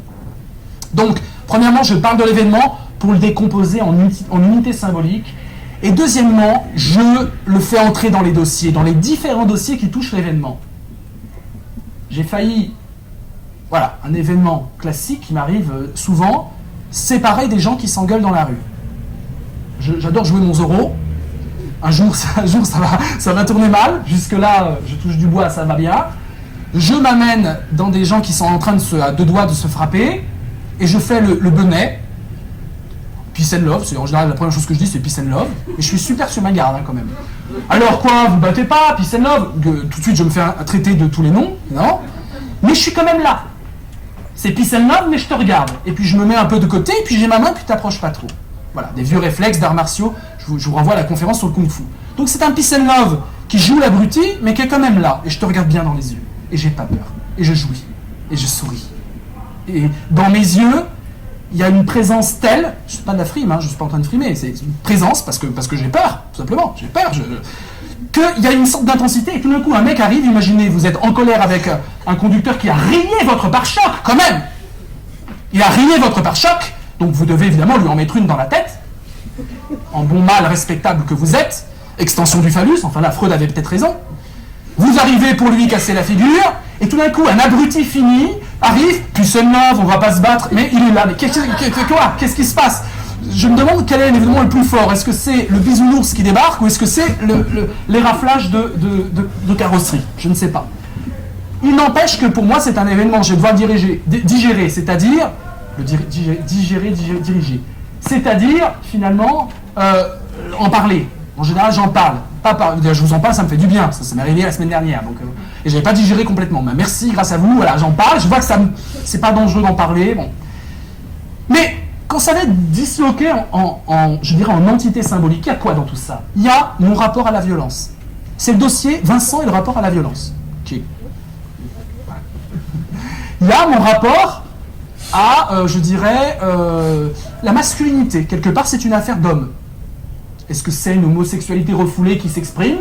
Donc, premièrement, je parle de l'événement pour le décomposer en unités symboliques, et deuxièmement, je le fais entrer dans les dossiers, dans les différents dossiers qui touchent l'événement. J'ai failli, un événement classique qui m'arrive souvent, séparer des gens qui s'engueulent dans la rue. J'adore jouer mon Zorro. Un jour ça va tourner mal. Jusque-là, je touche du bois, ça va bien. Je m'amène dans des gens qui sont en train à 2 doigts de se frapper, et je fais le bonnet. Peace and love, c'est en général la première chose que je dis, c'est peace and love. Et je suis super sur ma garde quand même. Alors quoi, vous battez pas, peace and love. Tout de suite, je me fais traiter de tous les noms, non. Mais je suis quand même là. C'est peace and love, mais je te regarde. Et puis je me mets un peu de côté, et puis j'ai ma main, puis t'approches pas trop. Voilà, des vieux réflexes d'arts martiaux. Je vous renvoie à la conférence sur le Kung Fu. Donc c'est un peace and love qui joue l'abruti, mais qui est quand même là. Et je te regarde bien dans les yeux. et j'ai pas peur. Et je jouis. Et je souris. Et dans mes yeux, il y a une présence telle, je ne suis pas de la frime, je ne suis pas en train de frimer, c'est une présence parce que j'ai peur, tout simplement, j'ai peur, qu'il y a une sorte d'intensité, et tout d'un coup un mec arrive, imaginez, vous êtes en colère avec un conducteur qui a rayé votre pare-choc, quand même. Il a rayé votre pare-choc, donc vous devez évidemment lui en mettre une dans la tête, en bon mâle respectable que vous êtes, extension du phallus, enfin là Freud avait peut-être raison. Vous arrivez pour lui casser la figure, et tout d'un coup, un abruti fini arrive, puis c'est neuve, on va pas se battre, mais il est là. Mais qu'est-ce qui se passe? Je me demande quel est l'événement le plus fort. Est-ce que c'est le bisounours qui débarque, ou est-ce que c'est les raflages de carrosserie? Je ne sais pas. Il n'empêche que pour moi, c'est un événement que je vais devoir digérer, c'est-à-dire... diriger. C'est-à-dire, finalement, en parler. En général, j'en parle. Je vous en parle, ça me fait du bien. Ça m'est arrivé la semaine dernière. Donc, et je n'avais pas digéré complètement. Mais merci, grâce à vous, voilà, j'en parle. Je vois que c'est pas dangereux d'en parler. Bon. Mais quand ça va être disloqué je dirais en entité symbolique, il y a quoi dans tout ça? Il y a mon rapport à la violence. C'est le dossier Vincent et le rapport à la violence. Okay. Il y a mon rapport à, je dirais, la masculinité. Quelque part, c'est une affaire d'homme. Est-ce que c'est une homosexualité refoulée qui s'exprime?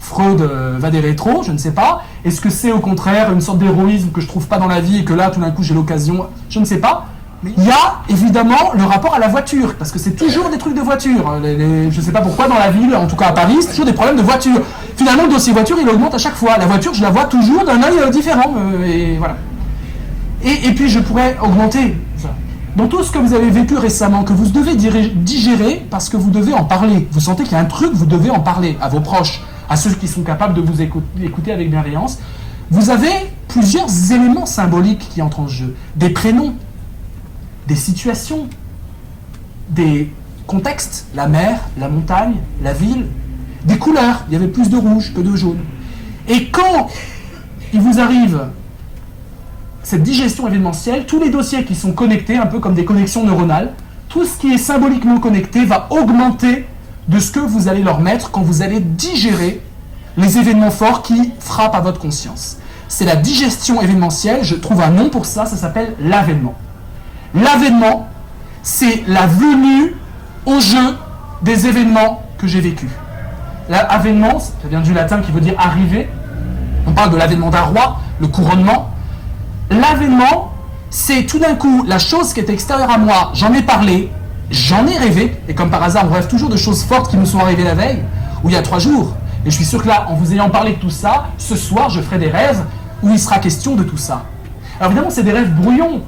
Freud va des rétros, je ne sais pas. Est-ce que c'est au contraire une sorte d'héroïsme que je ne trouve pas dans la vie et que là, tout d'un coup, j'ai l'occasion? Je ne sais pas. Mais il y a évidemment le rapport à la voiture, parce que c'est toujours des trucs de voiture. Je ne sais pas pourquoi dans la ville, en tout cas à Paris, c'est toujours des problèmes de voiture. Finalement, le dossier voiture, il augmente à chaque fois. La voiture, je la vois toujours d'un œil différent. Et voilà. Et puis, je pourrais augmenter ça. Dans tout ce que vous avez vécu récemment, que vous devez digérer parce que vous devez en parler. Vous sentez qu'il y a un truc, vous devez en parler à vos proches, à ceux qui sont capables de vous écouter avec bienveillance. Vous avez plusieurs éléments symboliques qui entrent en jeu. Des prénoms, des situations, des contextes, la mer, la montagne, la ville, des couleurs. Il y avait plus de rouge que de jaune. Et quand il vous arrive cette digestion événementielle, tous les dossiers qui sont connectés, un peu comme des connexions neuronales, tout ce qui est symboliquement connecté va augmenter de ce que vous allez leur mettre quand vous allez digérer les événements forts qui frappent à votre conscience. C'est la digestion événementielle, je trouve un nom pour ça, ça s'appelle l'avènement. L'avènement, c'est la venue au jeu des événements que j'ai vécus. L'avènement, ça vient du latin qui veut dire arriver. On parle de l'avènement d'un roi, le couronnement. L'avènement, c'est tout d'un coup la chose qui est extérieure à moi. J'en ai parlé, j'en ai rêvé, et comme par hasard, on rêve toujours de choses fortes qui nous sont arrivées la veille, ou il y a 3 jours. Et je suis sûr que là, en vous ayant parlé de tout ça, ce soir, je ferai des rêves où il sera question de tout ça. Alors évidemment, c'est des rêves brouillons,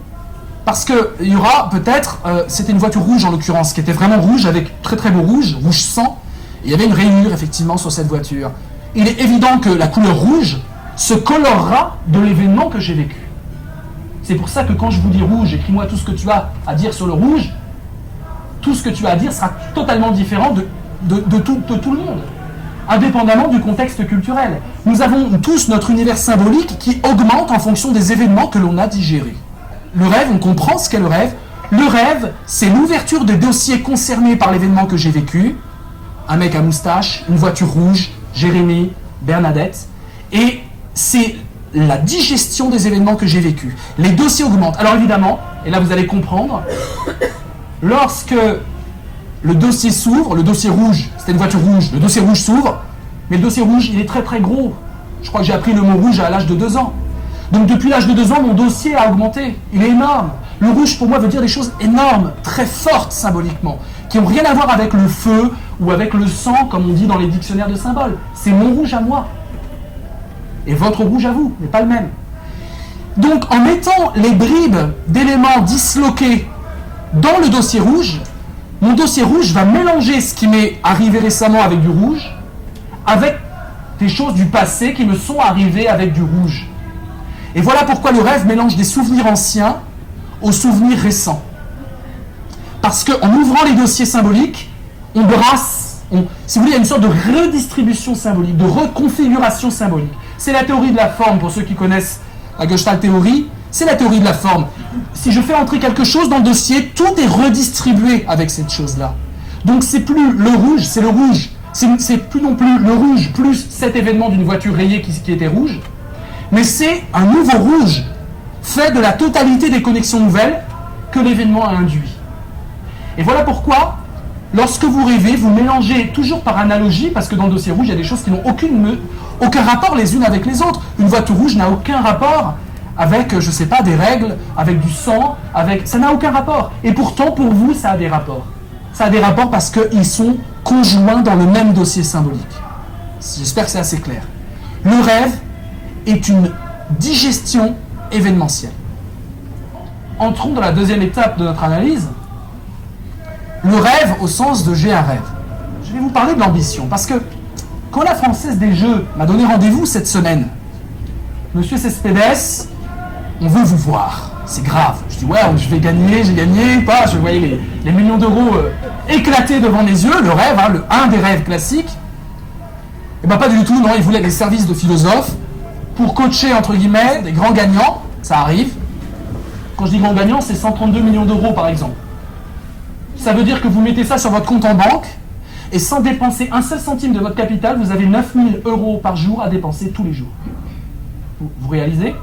parce qu'il y aura peut-être, c'était une voiture rouge en l'occurrence, qui était vraiment rouge, avec très très beau rouge sang, et il y avait une rayure effectivement sur cette voiture. Il est évident que la couleur rouge se colorera de l'événement que j'ai vécu. C'est pour ça que quand je vous dis rouge, écris-moi tout ce que tu as à dire sur le rouge, tout ce que tu as à dire sera totalement différent de tout le monde, indépendamment du contexte culturel. Nous avons tous notre univers symbolique qui augmente en fonction des événements que l'on a digérés. Le rêve, on comprend ce qu'est le rêve. Le rêve, c'est l'ouverture des dossiers concernés par l'événement que j'ai vécu. Un mec à moustache, une voiture rouge, Jérémy, Bernadette. Et c'est la digestion des événements que j'ai vécus. Les dossiers augmentent. Alors évidemment, et là vous allez comprendre, lorsque le dossier s'ouvre, le dossier rouge, c'était une voiture rouge, le dossier rouge s'ouvre, mais le dossier rouge, il est très très gros. Je crois que j'ai appris le mot rouge à l'âge de 2 ans. Donc depuis l'âge de 2 ans, mon dossier a augmenté. Il est énorme. Le rouge, pour moi, veut dire des choses énormes, très fortes symboliquement, qui n'ont rien à voir avec le feu ou avec le sang, comme on dit dans les dictionnaires de symboles. C'est mon rouge à moi. Et votre rouge à vous, n'est pas le même. Donc, en mettant les bribes d'éléments disloqués dans le dossier rouge, mon dossier rouge va mélanger ce qui m'est arrivé récemment avec du rouge avec des choses du passé qui me sont arrivées avec du rouge. Et voilà pourquoi le rêve mélange des souvenirs anciens aux souvenirs récents. Parce qu'en ouvrant les dossiers symboliques, on brasse, si vous voulez, il y a une sorte de redistribution symbolique, de reconfiguration symbolique. C'est la théorie de la forme, pour ceux qui connaissent la Gestalt théorie, c'est la théorie de la forme. Si je fais entrer quelque chose dans le dossier, tout est redistribué avec cette chose-là. Donc c'est plus le rouge, c'est le rouge. C'est plus non plus le rouge plus cet événement d'une voiture rayée qui était rouge, mais c'est un nouveau rouge fait de la totalité des connexions nouvelles que l'événement a induit. Et voilà pourquoi, lorsque vous rêvez, vous mélangez toujours par analogie, parce que dans le dossier rouge, il y a des choses qui n'ont aucun rapport les unes avec les autres. Une voiture rouge n'a aucun rapport avec, je sais pas, des règles, avec du sang, ça n'a aucun rapport. Et pourtant, pour vous, ça a des rapports. Ça a des rapports parce qu'ils sont conjoints dans le même dossier symbolique. J'espère que c'est assez clair. Le rêve est une digestion événementielle. Entrons dans la deuxième étape de notre analyse. Le rêve au sens de j'ai un rêve. Je vais vous parler de l'ambition, parce que quand la Française des Jeux m'a donné rendez-vous cette semaine, Monsieur Cespedes, on veut vous voir, c'est grave. Je dis ouais, je vais gagner, j'ai gagné, pas, je voyais les millions d'euros éclater devant mes yeux, le rêve, un des rêves classiques. Et bien pas du tout, non, il voulait des services de philosophe pour coacher, entre guillemets, des grands gagnants, ça arrive. Quand je dis grands gagnants, c'est 132 millions d'euros par exemple. Ça veut dire que vous mettez ça sur votre compte en banque, et sans dépenser un seul centime de votre capital, vous avez 9 000 euros par jour à dépenser tous les jours. Vous réalisez ?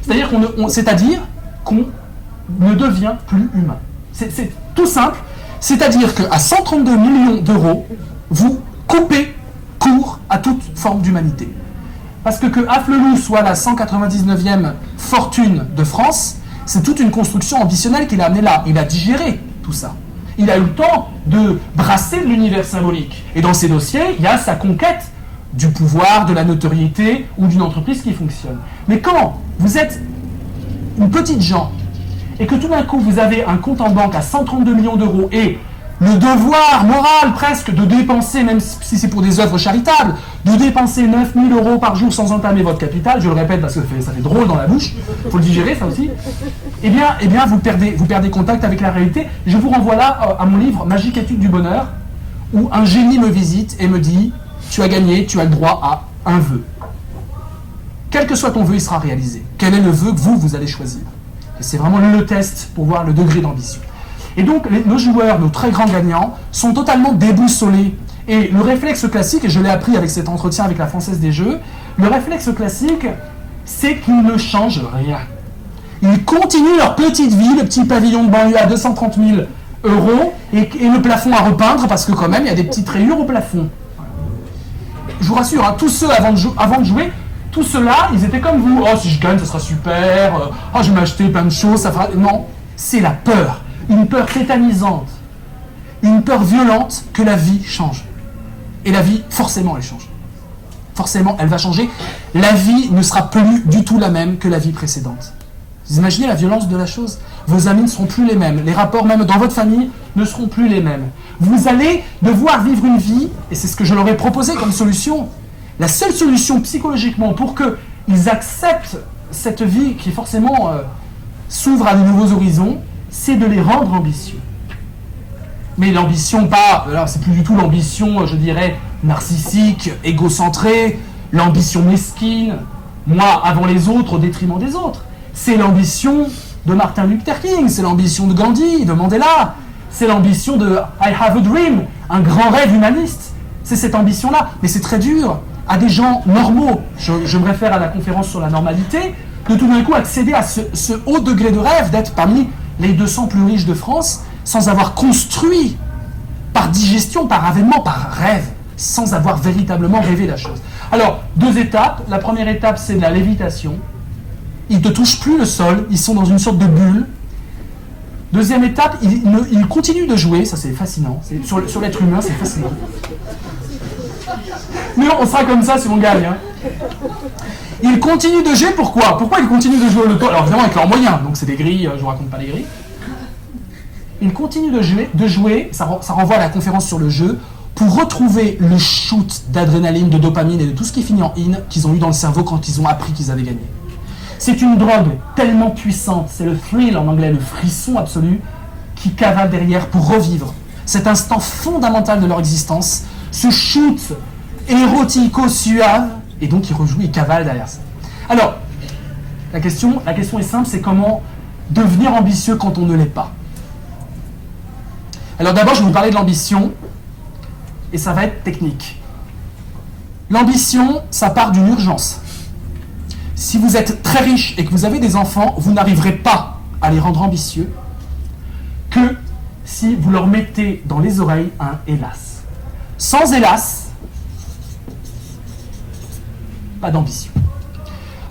C'est-à-dire qu'on ne devient plus humain. C'est tout simple. C'est-à-dire qu'à 132 millions d'euros, vous coupez court à toute forme d'humanité. Parce que Afflelou soit la 199e fortune de France, c'est toute une construction ambitionnelle qu'il a amenée là. Il a digéré tout ça. Il a eu le temps de brasser de l'univers symbolique. Et dans ces dossiers, il y a sa conquête du pouvoir, de la notoriété ou d'une entreprise qui fonctionne. Mais quand vous êtes une petite gens et que tout d'un coup vous avez un compte en banque à 132 millions d'euros et le devoir moral presque de dépenser, même si c'est pour des œuvres charitables, de dépenser 9 000 euros par jour sans entamer votre capital, je le répète parce que ça fait drôle dans la bouche, il faut le digérer ça aussi, eh bien vous perdez contact avec la réalité. Je vous renvoie là à mon livre Magique étude du bonheur, où un génie me visite et me dit « Tu as gagné, tu as le droit à un vœu. Quel que soit ton vœu, il sera réalisé. Quel est le vœu que vous allez choisir ?» Et c'est vraiment le test pour voir le degré d'ambition. Et donc, nos joueurs, nos très grands gagnants, sont totalement déboussolés. Et le réflexe classique, et je l'ai appris avec cet entretien avec la Française des Jeux, le réflexe classique, c'est qu'ils ne changent rien. Ils continuent leur petite vie, le petit pavillon de banlieue à 230 000 euros, et le plafond à repeindre, parce que quand même, il y a des petites rayures au plafond. Je vous rassure, tous ceux avant de jouer, tous ceux-là, ils étaient comme vous. Oh, si je gagne, ça sera super. Oh, je vais m'acheter plein de choses, ça fera... Non, c'est la peur. Une peur tétanisante, une peur violente que la vie change. Et la vie, forcément, elle change. Forcément, elle va changer. La vie ne sera plus du tout la même que la vie précédente. Vous imaginez la violence de la chose ? Vos amis ne seront plus les mêmes. Les rapports, même dans votre famille, ne seront plus les mêmes. Vous allez devoir vivre une vie, et c'est ce que je leur ai proposé comme solution. La seule solution psychologiquement pour qu'ils acceptent cette vie qui forcément s'ouvre à de nouveaux horizons, c'est de les rendre ambitieux. Mais l'ambition pas, alors c'est plus du tout l'ambition, je dirais, narcissique, égocentrée, l'ambition mesquine, moi avant les autres au détriment des autres. C'est l'ambition de Martin Luther King, c'est l'ambition de Gandhi, de Mandela, c'est l'ambition de I have a dream, un grand rêve humaniste. C'est cette ambition-là, mais c'est très dur à des gens normaux, je me réfère à la conférence sur la normalité, de tout d'un coup accéder à ce haut degré de rêve, d'être parmi les 200 plus riches de France, sans avoir construit, par digestion, par avènement, par rêve, sans avoir véritablement rêvé la chose. Alors, 2 étapes. La première étape, c'est de la lévitation. Ils ne touchent plus le sol, ils sont dans une sorte de bulle. Deuxième étape, ils continuent de jouer, ça c'est fascinant. Sur l'être humain, c'est fascinant. Mais on sera comme ça si on gagne. Hein. Ils continuent de jouer, pourquoi ? Pourquoi ils continuent de jouer au loto ? Alors évidemment avec leurs moyens, donc c'est des grilles, je ne vous raconte pas les grilles. Ils continuent de jouer, ça renvoie à la conférence sur le jeu, pour retrouver le shoot d'adrénaline, de dopamine et de tout ce qui finit en in qu'ils ont eu dans le cerveau quand ils ont appris qu'ils avaient gagné. C'est une drogue tellement puissante, c'est le thrill en anglais, le frisson absolu, qui cavale derrière pour revivre cet instant fondamental de leur existence, ce shoot érotico-suave, et donc ils rejouent, ils cavalent derrière ça. Alors, la question est simple, c'est comment devenir ambitieux quand on ne l'est pas. Alors d'abord, je vais vous parler de l'ambition, et ça va être technique. L'ambition, ça part d'une urgence. si vous êtes très riche et que vous avez des enfants, vous n'arriverez pas à les rendre ambitieux que si vous leur mettez dans les oreilles un hélas. Sans hélas, pas d'ambition.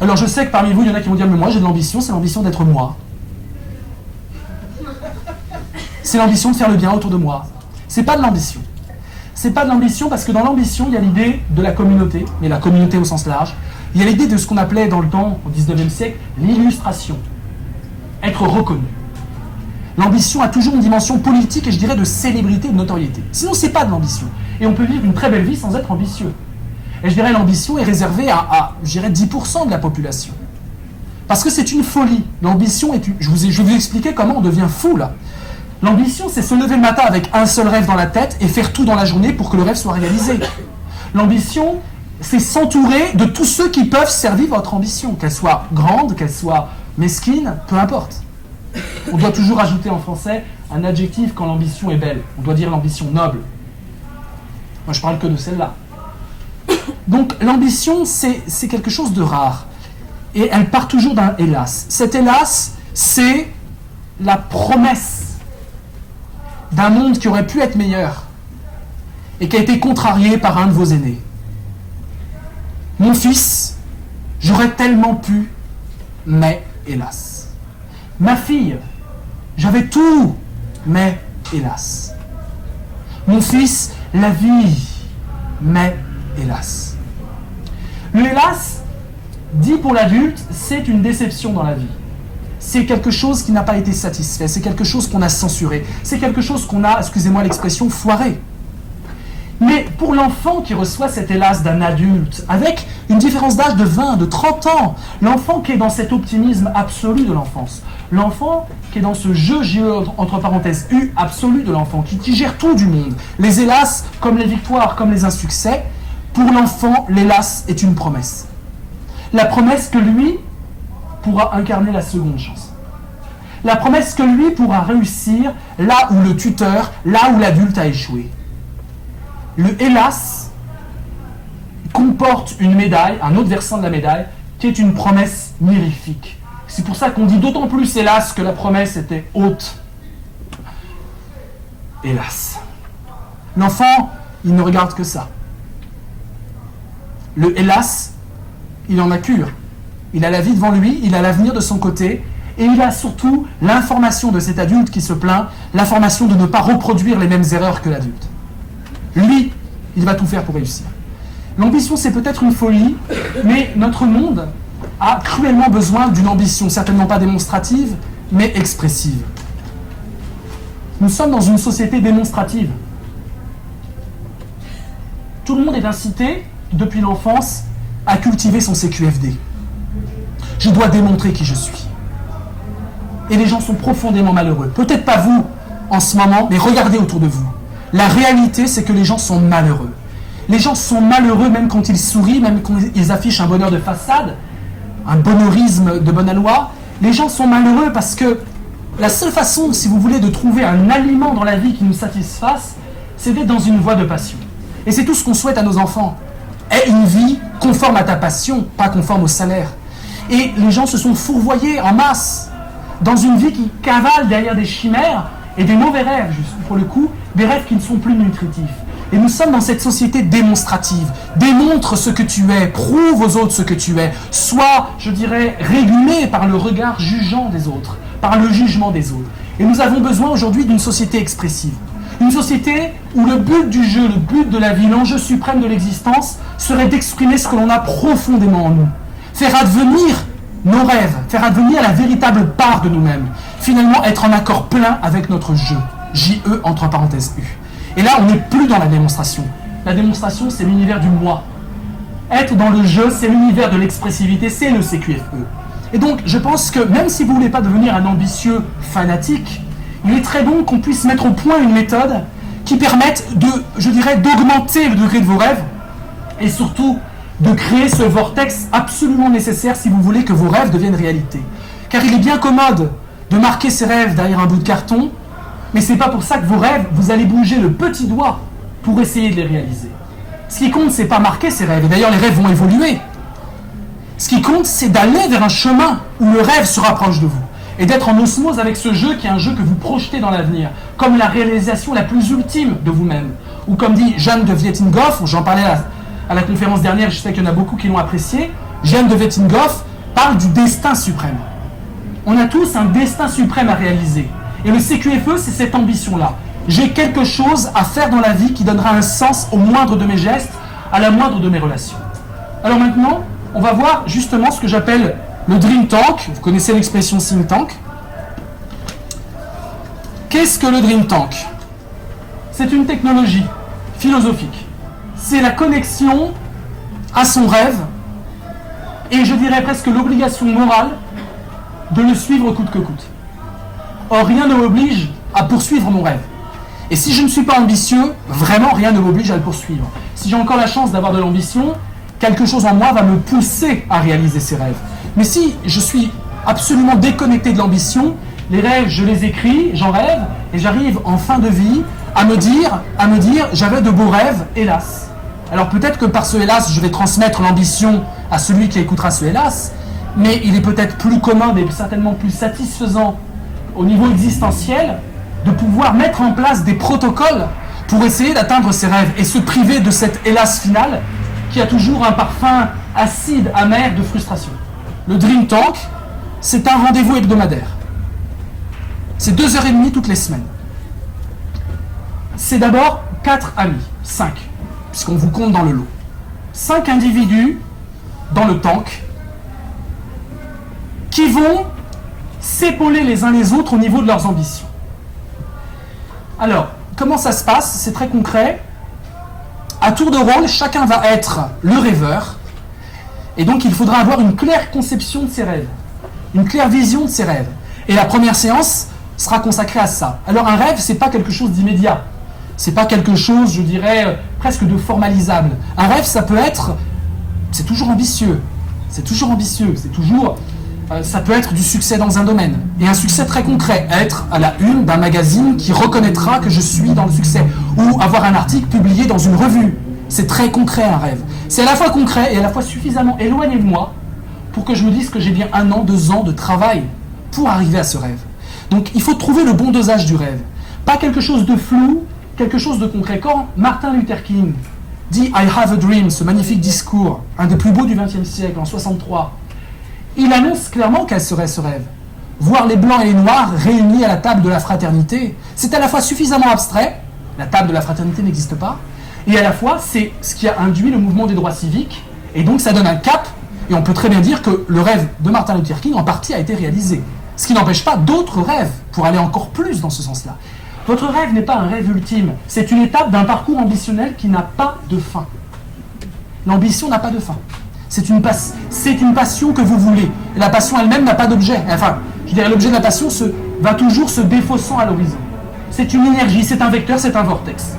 Alors je sais que parmi vous, il y en a qui vont dire « Mais moi j'ai de l'ambition, c'est l'ambition d'être moi. C'est l'ambition de faire le bien autour de moi. » C'est pas de l'ambition. C'est pas de l'ambition parce que dans l'ambition, il y a l'idée de la communauté, mais la communauté au sens large. Il y a l'idée de ce qu'on appelait dans le temps, au 19e siècle, l'illustration. Être reconnu. L'ambition a toujours une dimension politique et je dirais de célébrité et de notoriété. Sinon, c'est pas de l'ambition. Et on peut vivre une très belle vie sans être ambitieux. Et je dirais l'ambition est réservée à je dirais 10% de la population. Parce que c'est une folie. L'ambition est une... Je vais vous expliquer comment on devient fou, là. L'ambition, c'est se lever le matin avec un seul rêve dans la tête et faire tout dans la journée pour que le rêve soit réalisé. L'ambition, c'est s'entourer de tous ceux qui peuvent servir votre ambition, qu'elle soit grande, qu'elle soit mesquine, peu importe. On doit toujours ajouter en français un adjectif quand l'ambition est belle. On doit dire l'ambition noble. Moi, je parle que de celle-là. Donc, l'ambition, c'est quelque chose de rare. Et elle part toujours d'un hélas. Cet hélas, c'est la promesse d'un monde qui aurait pu être meilleur et qui a été contrarié par un de vos aînés. Mon fils, j'aurais tellement pu, mais hélas. Ma fille, j'avais tout, mais hélas. Mon fils, la vie, mais hélas. Le hélas, dit pour l'adulte, c'est une déception dans la vie. C'est quelque chose qui n'a pas été satisfait, c'est quelque chose qu'on a censuré, c'est quelque chose qu'on a, excusez-moi l'expression, foiré. Mais pour l'enfant qui reçoit cet hélas d'un adulte, avec une différence d'âge de 20, de 30 ans, l'enfant qui est dans cet optimisme absolu de l'enfance, l'enfant qui est dans ce jeu, entre parenthèses, U absolu de l'enfant, qui gère tout du monde, les hélas comme les victoires, comme les insuccès, pour l'enfant, l'hélas est une promesse. La promesse que lui pourra incarner la seconde chance. La promesse que lui pourra réussir là où le tuteur, là où l'adulte a échoué. Le hélas comporte une médaille, un autre versant de la médaille, qui est une promesse mirifique. C'est pour ça qu'on dit d'autant plus hélas que la promesse était haute. Hélas. L'enfant, il ne regarde que ça. Le hélas, il en a cure. Il a la vie devant lui, il a l'avenir de son côté, et il a surtout l'information de cet adulte qui se plaint, l'information de ne pas reproduire les mêmes erreurs que l'adulte. Lui, il va tout faire pour réussir. L'ambition, c'est peut-être une folie, mais notre monde a cruellement besoin d'une ambition, certainement pas démonstrative, mais expressive. Nous sommes dans une société démonstrative. Tout le monde est incité, depuis l'enfance, à cultiver son CQFD. Je dois démontrer qui je suis. Et les gens sont profondément malheureux. Peut-être pas vous en ce moment, mais regardez autour de vous. La réalité, c'est que les gens sont malheureux. Les gens sont malheureux même quand ils sourient, même quand ils affichent un bonheur de façade, un bonheurisme de bonne aloi. Les gens sont malheureux parce que la seule façon, si vous voulez, de trouver un aliment dans la vie qui nous satisfasse, c'est d'être dans une voie de passion. Et c'est tout ce qu'on souhaite à nos enfants. Aie une vie conforme à ta passion, pas conforme au salaire. Et les gens se sont fourvoyés en masse dans une vie qui cavale derrière des chimères et des mauvais rêves, juste pour le coup, des rêves qui ne sont plus nutritifs. Et nous sommes dans cette société démonstrative. Démontre ce que tu es, prouve aux autres ce que tu es. Sois, je dirais, régulé par le regard jugeant des autres, par le jugement des autres. Et nous avons besoin aujourd'hui d'une société expressive. Une société où le but du jeu, le but de la vie, l'enjeu suprême de l'existence serait d'exprimer ce que l'on a profondément en nous. Faire advenir nos rêves, faire advenir la véritable part de nous-mêmes. Finalement, être en accord plein avec notre jeu. J-E entre parenthèses U. Et là, on n'est plus dans la démonstration. La démonstration, c'est l'univers du moi. Être dans le jeu, c'est l'univers de l'expressivité, c'est le CQFE. Et donc, je pense que même si vous ne voulez pas devenir un ambitieux fanatique, il est très bon qu'on puisse mettre au point une méthode qui permette d'augmenter le degré de vos rêves et surtout de créer ce vortex absolument nécessaire si vous voulez que vos rêves deviennent réalité. Car il est bien commode de marquer ses rêves derrière un bout de carton, mais c'est pas pour ça que vos rêves, vous allez bouger le petit doigt pour essayer de les réaliser. Ce qui compte, c'est pas marquer ses rêves, et d'ailleurs les rêves vont évoluer. Ce qui compte, c'est d'aller vers un chemin où le rêve se rapproche de vous. Et d'être en osmose avec ce jeu qui est un jeu que vous projetez dans l'avenir, comme la réalisation la plus ultime de vous-même. Ou comme dit Jeanne de Vietinghoff, j'en parlais à la conférence dernière, je sais qu'il y en a beaucoup qui l'ont apprécié, Jeanne de Vietinghoff parle du destin suprême. On a tous un destin suprême à réaliser. Et le CQFE, c'est cette ambition-là. J'ai quelque chose à faire dans la vie qui donnera un sens au moindre de mes gestes, à la moindre de mes relations. Alors maintenant, on va voir justement ce que j'appelle le Dream Tank. Vous connaissez l'expression think tank. Qu'est-ce que le Dream Tank? C'est une technologie philosophique. C'est la connexion à son rêve et je dirais presque l'obligation morale de le suivre coûte que coûte. Or, rien ne m'oblige à poursuivre mon rêve. Et si je ne suis pas ambitieux, vraiment rien ne m'oblige à le poursuivre. Si j'ai encore la chance d'avoir de l'ambition, quelque chose en moi va me pousser à réaliser ces rêves. Mais si je suis absolument déconnecté de l'ambition, les rêves, je les écris, j'en rêve, et j'arrive en fin de vie à me dire, j'avais de beaux rêves, hélas. Alors peut-être que par ce hélas, je vais transmettre l'ambition à celui qui écoutera ce hélas, mais il est peut-être plus commun et certainement plus satisfaisant au niveau existentiel de pouvoir mettre en place des protocoles pour essayer d'atteindre ses rêves et se priver de cet hélas final qui a toujours un parfum acide, amer de frustration. Le Dream Tank, c'est un rendez-vous hebdomadaire. C'est 2h30 toutes les semaines. C'est d'abord 4 amis, 5, puisqu'on vous compte dans le lot. 5 individus dans le tank qui vont s'épauler les uns les autres au niveau de leurs ambitions. Alors, comment ça se passe? C'est très concret. À tour de rôle, chacun va être le rêveur. Et donc, il faudra avoir une claire conception de ses rêves, une claire vision de ses rêves. Et la première séance sera consacrée à ça. Alors, un rêve, c'est pas quelque chose d'immédiat. C'est pas quelque chose, je dirais, presque de formalisable. Un rêve, ça peut être... C'est toujours ambitieux. C'est toujours ambitieux. C'est toujours... ça peut être du succès dans un domaine. Et un succès très concret. Être à la une d'un magazine qui reconnaîtra que je suis dans le succès. Ou avoir un article publié dans une revue. C'est très concret, un rêve. C'est à la fois concret et à la fois suffisamment éloigné de moi pour que je me dise que j'ai bien 1 an, 2 ans de travail pour arriver à ce rêve. Donc il faut trouver le bon dosage du rêve. Pas quelque chose de flou, quelque chose de concret. Quand Martin Luther King dit « I have a dream », ce magnifique discours, un des plus beaux du XXe siècle, en 63, il annonce clairement quel serait ce rêve. Voir les blancs et les noirs réunis à la table de la fraternité, c'est à la fois suffisamment abstrait, la table de la fraternité n'existe pas, et à la fois c'est ce qui a induit le mouvement des droits civiques, et donc ça donne un cap, et on peut très bien dire que le rêve de Martin Luther King en partie a été réalisé. Ce qui n'empêche pas d'autres rêves pour aller encore plus dans ce sens-là. Votre rêve n'est pas un rêve ultime, c'est une étape d'un parcours ambitionnel qui n'a pas de fin. L'ambition n'a pas de fin. C'est une passion que vous voulez. Et la passion elle-même n'a pas d'objet. Enfin, je dirais l'objet de la passion va toujours se défaussant à l'horizon. C'est une énergie, c'est un vecteur, c'est un vortex.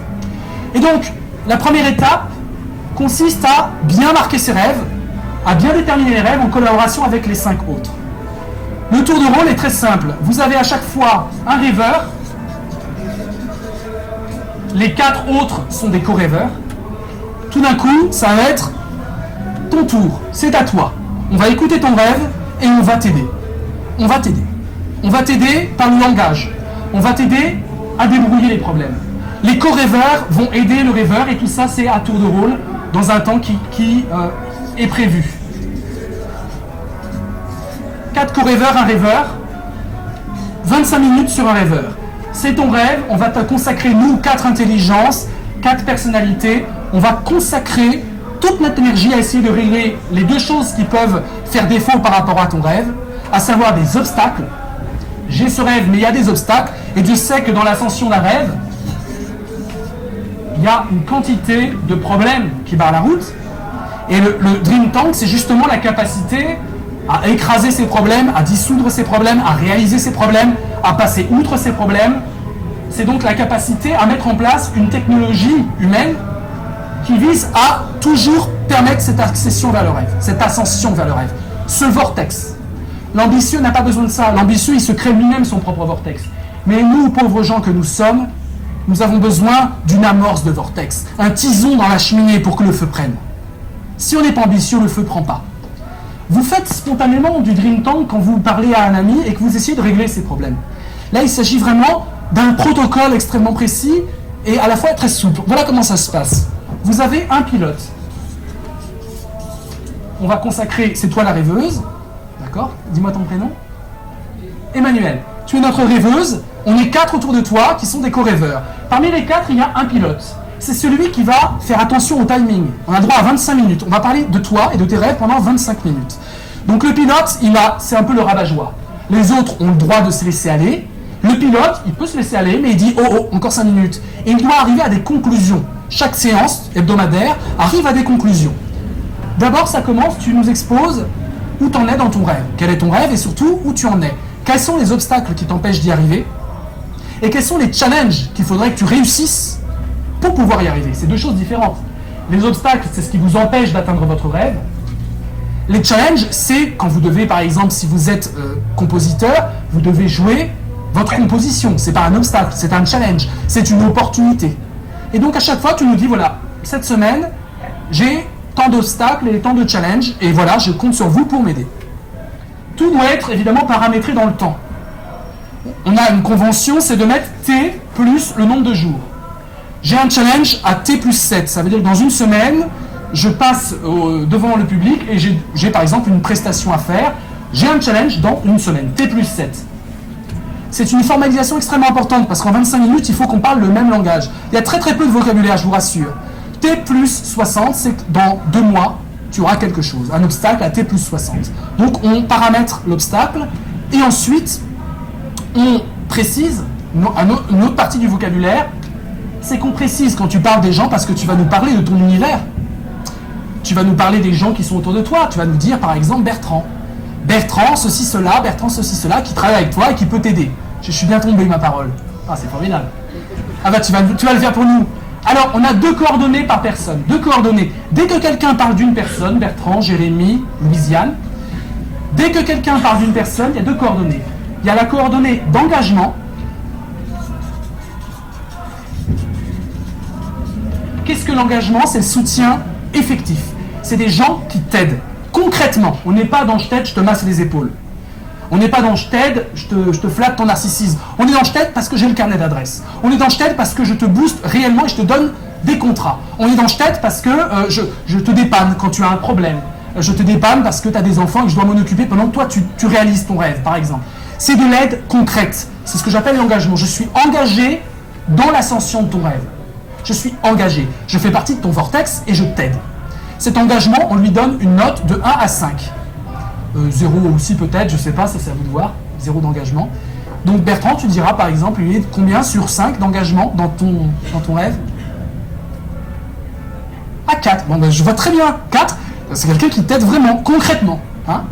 Et donc, la première étape consiste à bien marquer ses rêves, à bien déterminer les rêves en collaboration avec les 5 autres. Le tour de rôle est très simple. Vous avez à chaque fois un rêveur. Les 4 autres sont des co-rêveurs. Tout d'un coup, ça va être ton tour, c'est à toi. On va écouter ton rêve et on va t'aider. On va t'aider. On va t'aider par le langage. On va t'aider à débrouiller les problèmes. Les co-rêveurs vont aider le rêveur et tout ça, c'est à tour de rôle dans un temps qui est prévu. 4 co-rêveurs, un rêveur, 25 minutes sur un rêveur. C'est ton rêve, on va te consacrer, nous, 4 intelligences, 4 personnalités, on va consacrer toute notre énergie à essayer de régler les 2 choses qui peuvent faire défaut par rapport à ton rêve, à savoir des obstacles. J'ai ce rêve, mais il y a des obstacles, et Dieu sait que dans l'ascension d'un rêve, il y a une quantité de problèmes qui barrent la route, et le Dream Tank, c'est justement la capacité à écraser ces problèmes, à dissoudre ces problèmes, à réaliser ces problèmes, à passer outre ces problèmes. C'est donc la capacité à mettre en place une technologie humaine qui vise à toujours permettre cette accession vers le rêve, cette ascension vers le rêve, ce vortex. L'ambitieux n'a pas besoin de ça. L'ambitieux, il se crée lui-même son propre vortex. Mais nous, pauvres gens que nous sommes, nous avons besoin d'une amorce de vortex, un tison dans la cheminée pour que le feu prenne. Si on n'est pas ambitieux, le feu ne prend pas. Vous faites spontanément du dream tank quand vous parlez à un ami et que vous essayez de régler ses problèmes. Là, il s'agit vraiment d'un protocole extrêmement précis et à la fois très souple. Voilà comment ça se passe. Vous avez un pilote. On va consacrer, c'est toi la rêveuse, d'accord? Dis-moi ton prénom. Emmanuel. Tu es notre rêveuse, on est 4 autour de toi qui sont des co-rêveurs. Parmi les 4, il y a un pilote. C'est celui qui va faire attention au timing. On a droit à 25 minutes. On va parler de toi et de tes rêves pendant 25 minutes. Donc le pilote, c'est un peu le rabat-joie. Les autres ont le droit de se laisser aller. Le pilote, il peut se laisser aller, mais il dit « Oh, encore 5 minutes ». Et il doit arriver à des conclusions. Chaque séance hebdomadaire arrive à des conclusions. D'abord, ça commence, tu nous exposes où tu en es dans ton rêve. Quel est ton rêve et surtout où tu en es. Quels sont les obstacles qui t'empêchent d'y arriver? Et quels sont les challenges qu'il faudrait que tu réussisses pour pouvoir y arriver? C'est deux choses différentes. Les obstacles, c'est ce qui vous empêche d'atteindre votre rêve. Les challenges, c'est quand vous devez, par exemple, si vous êtes compositeur, vous devez jouer votre composition. C'est pas un obstacle, c'est un challenge, c'est une opportunité. Et donc à chaque fois, tu nous dis, voilà, cette semaine, j'ai tant d'obstacles et tant de challenges, et voilà, je compte sur vous pour m'aider. Tout doit être évidemment paramétré dans le temps. On a une convention, c'est de mettre T plus le nombre de jours. J'ai un challenge à T plus 7. Ça veut dire que dans une semaine, je passe devant le public et j'ai par exemple une prestation à faire. J'ai un challenge dans une semaine, T plus 7. C'est une formalisation extrêmement importante parce qu'en 25 minutes, il faut qu'on parle le même langage. Il y a très très peu de vocabulaire, je vous rassure. T plus 60, c'est que dans 2 mois, tu auras quelque chose, un obstacle à T plus 60. Donc on paramètre l'obstacle et ensuite on précise une autre partie du vocabulaire, c'est qu'on précise quand tu parles des gens parce que tu vas nous parler de ton univers. Tu vas nous parler des gens qui sont autour de toi. Tu vas nous dire par exemple Bertrand. Bertrand, ceci, cela, qui travaille avec toi et qui peut t'aider. Je suis bien tombé ma parole. Ah, c'est formidable. Ah bah tu vas le faire pour nous. Alors, on a 2 coordonnées par personne. 2 coordonnées. Dès que quelqu'un parle d'une personne, Bertrand, Jérémy, Louisiane, dès que quelqu'un parle d'une personne, il y a 2 coordonnées. Il y a la coordonnée d'engagement. Qu'est-ce que l'engagement? C'est le soutien effectif. C'est des gens qui t'aident. Concrètement, on n'est pas dans je t'aide, je te masse les épaules. On n'est pas dans je t'aide, je te flatte ton narcissisme. On est dans je t'aide parce que j'ai le carnet d'adresse. On est dans je t'aide parce que je te booste réellement et je te donne des contrats. On est dans je t'aide parce que je te dépanne quand tu as un problème. Je te dépanne parce que tu as des enfants et que je dois m'en occuper pendant que toi tu réalises ton rêve, par exemple. C'est de l'aide concrète. C'est ce que j'appelle l'engagement. Je suis engagé dans l'ascension de ton rêve. Je suis engagé. Je fais partie de ton vortex et je t'aide. Cet engagement, on lui donne une note de 1 à 5. 0 aussi peut-être, je ne sais pas, ça c'est à vous de voir. 0 d'engagement. Donc Bertrand, tu diras par exemple, il est combien sur 5 d'engagement dans ton rêve? À 4. Bon ben je vois très bien. 4, c'est quelqu'un qui t'aide vraiment, concrètement. Hein,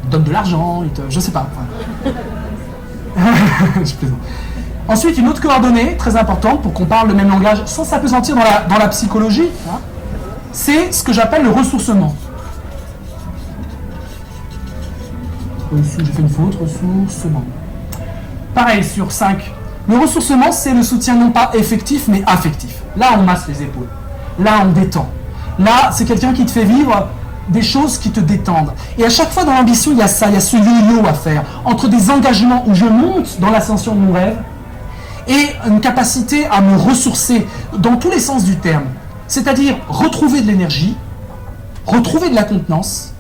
il te donne de l'argent, je sais pas. Enfin... je plaisante. Ensuite, une autre coordonnée très importante pour qu'on parle le même langage sans s'apesantir dans la psychologie, hein, c'est ce que j'appelle le ressourcement. J'ai fait une faute, ressourcement. Pareil, sur 5. Le ressourcement, c'est le soutien non pas effectif, mais affectif. Là, on masse les épaules. Là, on détend. Là, c'est quelqu'un qui te fait vivre des choses qui te détendent. Et à chaque fois dans l'ambition, il y a ça, il y a ce yo-yo à faire. Entre des engagements où je monte dans l'ascension de mon rêve et une capacité à me ressourcer dans tous les sens du terme. C'est-à-dire retrouver de l'énergie, retrouver de la contenance,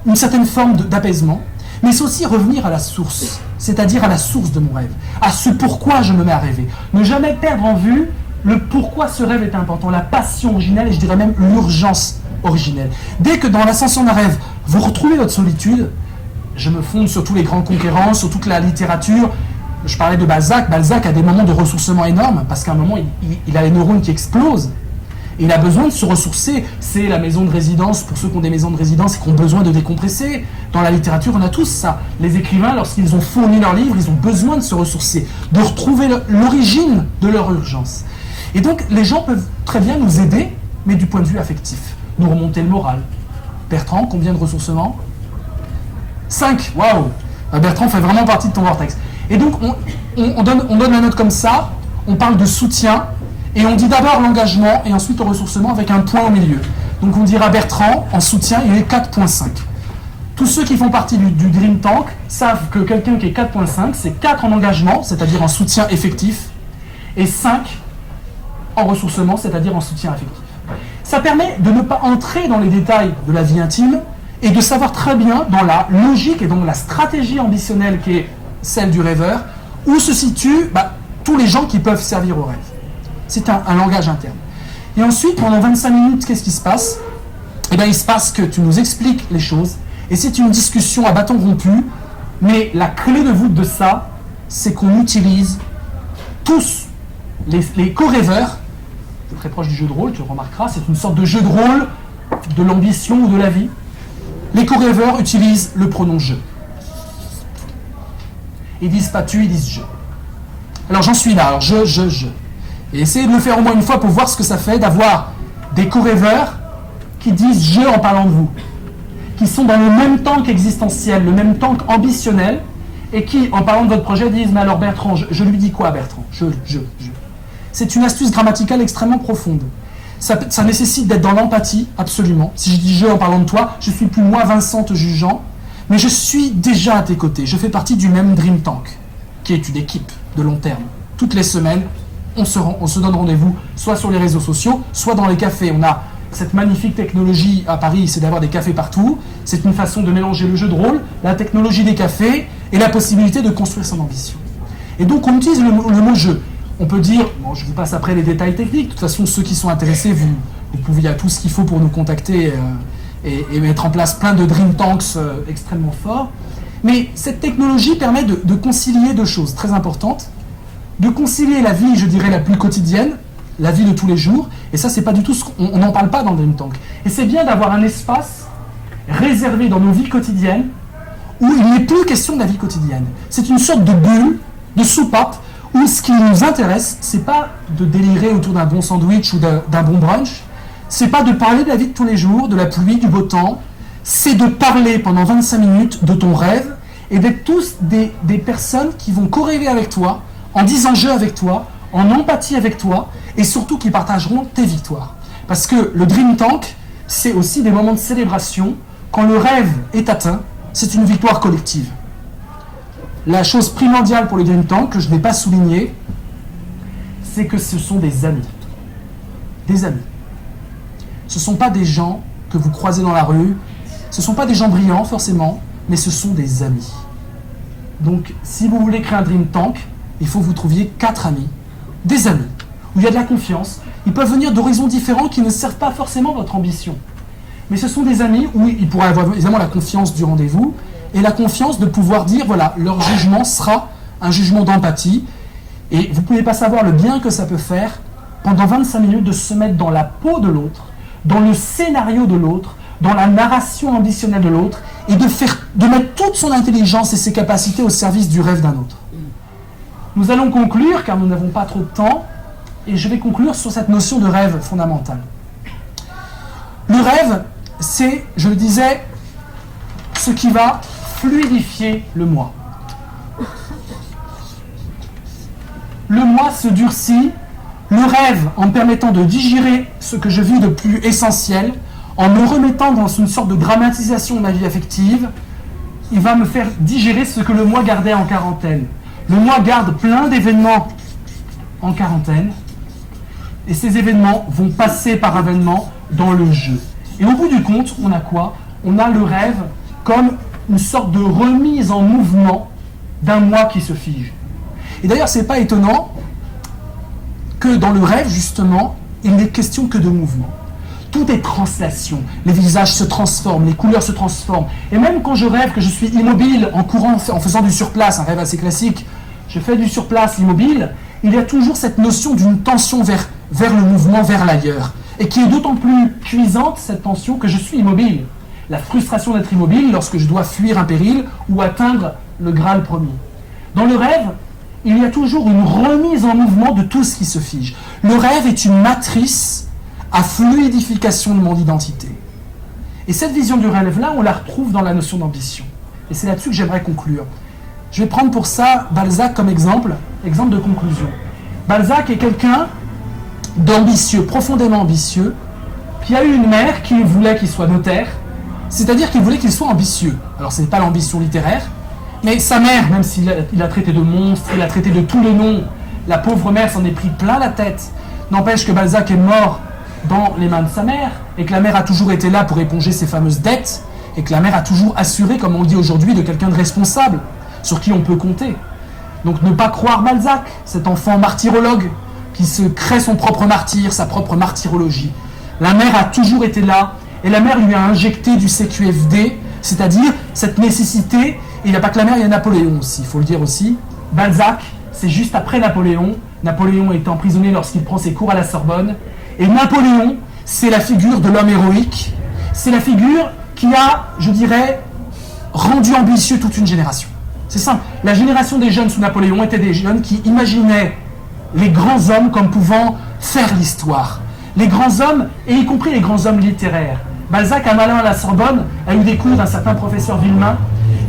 une certaine forme d'apaisement, mais c'est aussi revenir à la source, c'est-à-dire à la source de mon rêve, à ce pourquoi je me mets à rêver. Ne jamais perdre en vue le pourquoi ce rêve est important, la passion originelle et je dirais même l'urgence originelle. Dès que dans l'ascension d'un rêve, vous retrouvez votre solitude, je me fonde sur tous les grands conquérants, sur toute la littérature. Je parlais de Balzac. Balzac a des moments de ressourcement énormes parce qu'à un moment, il a les neurones qui explosent. Et il a besoin de se ressourcer. C'est la maison de résidence, pour ceux qui ont des maisons de résidence et qui ont besoin de décompresser. Dans la littérature, on a tous ça. Les écrivains, lorsqu'ils ont fourni leurs livres, ils ont besoin de se ressourcer, de retrouver l'origine de leur urgence. Et donc, les gens peuvent très bien nous aider, mais du point de vue affectif. Nous remonter le moral. Bertrand, combien de ressourcements? 5. Waouh! Bertrand fait vraiment partie de ton vortex. Et donc, on donne la note comme ça, on parle de soutien, et on dit d'abord l'engagement, et ensuite le ressourcement avec un point au milieu. Donc on dira Bertrand, en soutien, il est 4,5. Tous ceux qui font partie du Dream Tank savent que quelqu'un qui est 4.5, c'est 4 en engagement, c'est-à-dire en soutien effectif, et 5 en ressourcement, c'est-à-dire en soutien affectif. Ça permet de ne pas entrer dans les détails de la vie intime et de savoir très bien dans la logique et dans la stratégie ambitionnelle qui est celle du rêveur, où se situent tous les gens qui peuvent servir au rêve. C'est un langage interne. Et ensuite, pendant 25 minutes, qu'est-ce qui se passe ? Eh bien, il se passe que tu nous expliques les choses, et c'est une discussion à bâton rompu, mais la clé de voûte de ça, c'est qu'on utilise tous les co-rêveurs, c'est très proche du jeu de rôle, tu le remarqueras, c'est une sorte de jeu de rôle de l'ambition ou de la vie. Les co-rêveurs utilisent le pronom « je ». Ils disent pas tu, ils disent je. Alors j'en suis là, alors je. Et essayez de le faire au moins une fois pour voir ce que ça fait d'avoir des co-rêveurs qui disent je en parlant de vous, qui sont dans le même tank existentiel, le même tank ambitionnel, et qui, en parlant de votre projet, disent mais alors Bertrand, je lui dis quoi Bertrand ? Je. C'est une astuce grammaticale extrêmement profonde. Ça nécessite d'être dans l'empathie, absolument. Si je dis je en parlant de toi, je suis plus moi Vincent te jugeant, mais je suis déjà à tes côtés. Je fais partie du même Dream Tank, qui est une équipe de long terme. Toutes les semaines, on se donne rendez-vous, soit sur les réseaux sociaux, soit dans les cafés. On a cette magnifique technologie à Paris, c'est d'avoir des cafés partout. C'est une façon de mélanger le jeu de rôle, la technologie des cafés et la possibilité de construire son ambition. Et donc on utilise le mot « je ». On peut dire, bon, je vous passe après les détails techniques, de toute façon ceux qui sont intéressés, vous pouvez, il y a tout ce qu'il faut pour nous contacter et mettre en place plein de Dream Tanks extrêmement forts. Mais cette technologie permet de concilier deux choses très importantes. De concilier la vie, je dirais, la plus quotidienne, la vie de tous les jours, et ça c'est pas du tout ce qu'on n'en parle pas dans le Dream Tank. Et c'est bien d'avoir un espace réservé dans nos vies quotidiennes où il n'est plus question de la vie quotidienne. C'est une sorte de bulle, de soupape, où ce qui nous intéresse, c'est pas de délirer autour d'un bon sandwich ou d'un bon brunch, c'est pas de parler de la vie de tous les jours, de la pluie, du beau temps, c'est de parler pendant 25 minutes de ton rêve et d'être tous des personnes qui vont co-rêver avec toi, en disant jeu avec toi, en empathie avec toi, et surtout qui partageront tes victoires. Parce que le Dream Tank, c'est aussi des moments de célébration. Quand le rêve est atteint, c'est une victoire collective. La chose primordiale pour le Dream Tank, que je n'ai pas souligné, c'est que ce sont des amis. Des amis. Ce ne sont pas des gens que vous croisez dans la rue, ce ne sont pas des gens brillants forcément, mais ce sont des amis. Donc, si vous voulez créer un Dream Tank, il faut que vous trouviez 4 amis, des amis, où il y a de la confiance. Ils peuvent venir d'horizons différents qui ne servent pas forcément votre ambition. Mais ce sont des amis où il pourra avoir évidemment la confiance du rendez-vous, et la confiance de pouvoir dire, voilà, leur jugement sera un jugement d'empathie, et vous ne pouvez pas savoir le bien que ça peut faire, pendant 25 minutes, de se mettre dans la peau de l'autre, dans le scénario de l'autre, dans la narration ambitionnelle de l'autre, et de mettre toute son intelligence et ses capacités au service du rêve d'un autre. Nous allons conclure, car nous n'avons pas trop de temps, et je vais conclure sur cette notion de rêve fondamentale. Le rêve, c'est, je le disais, ce qui va fluidifier le moi. Le moi se durcit, le rêve, en me permettant de digérer ce que je vis de plus essentiel, en me remettant dans une sorte de dramatisation de ma vie affective, il va me faire digérer ce que le moi gardait en quarantaine. Le moi garde plein d'événements en quarantaine, et ces événements vont passer par avènement dans le jeu. Et au bout du compte, on a quoi ? On a le rêve comme une sorte de remise en mouvement d'un moi qui se fige. Et d'ailleurs, c'est pas étonnant que dans le rêve, justement, il n'est question que de mouvement. Tout est translation. Les visages se transforment, les couleurs se transforment. Et même quand je rêve que je suis immobile en courant, en faisant du surplace, un rêve assez classique, je fais du surplace immobile, il y a toujours cette notion d'une tension vers le mouvement, vers l'ailleurs. Et qui est d'autant plus cuisante, cette tension, que je suis immobile. La frustration d'être immobile lorsque je dois fuir un péril ou atteindre le Graal promis. Dans le rêve, il y a toujours une remise en mouvement de tout ce qui se fige. Le rêve est une matrice à fluidification de mon identité. Et cette vision du rêve-là, on la retrouve dans la notion d'ambition. Et c'est là-dessus que j'aimerais conclure. Je vais prendre pour ça Balzac comme exemple de conclusion. Balzac est quelqu'un d'ambitieux, profondément ambitieux, qui a eu une mère qui voulait qu'il soit notaire. C'est-à-dire qu'il voulait qu'il soit ambitieux. Alors ce n'est pas l'ambition littéraire, mais sa mère, même s'il a traité de monstre, il a traité de tous les noms, la pauvre mère s'en est pris plein la tête. N'empêche que Balzac est mort dans les mains de sa mère, et que la mère a toujours été là pour éponger ses fameuses dettes, et que la mère a toujours assuré, comme on dit aujourd'hui, de quelqu'un de responsable, sur qui on peut compter. Donc ne pas croire Balzac, cet enfant martyrologue, qui se crée son propre martyr, sa propre martyrologie. La mère a toujours été là, et la mère lui a injecté du CQFD, c'est-à-dire cette nécessité, et il n'y a pas que la mère, il y a Napoléon aussi, il faut le dire aussi. Balzac, c'est juste après Napoléon. Napoléon est emprisonné lorsqu'il prend ses cours à la Sorbonne, et Napoléon, c'est la figure de l'homme héroïque, c'est la figure qui a, je dirais, rendu ambitieux toute une génération. C'est simple, la génération des jeunes sous Napoléon était des jeunes qui imaginaient les grands hommes comme pouvant faire l'histoire. Les grands hommes, et y compris les grands hommes littéraires. Balzac, un malin à la Sorbonne, a eu des cours d'un certain professeur Villemain,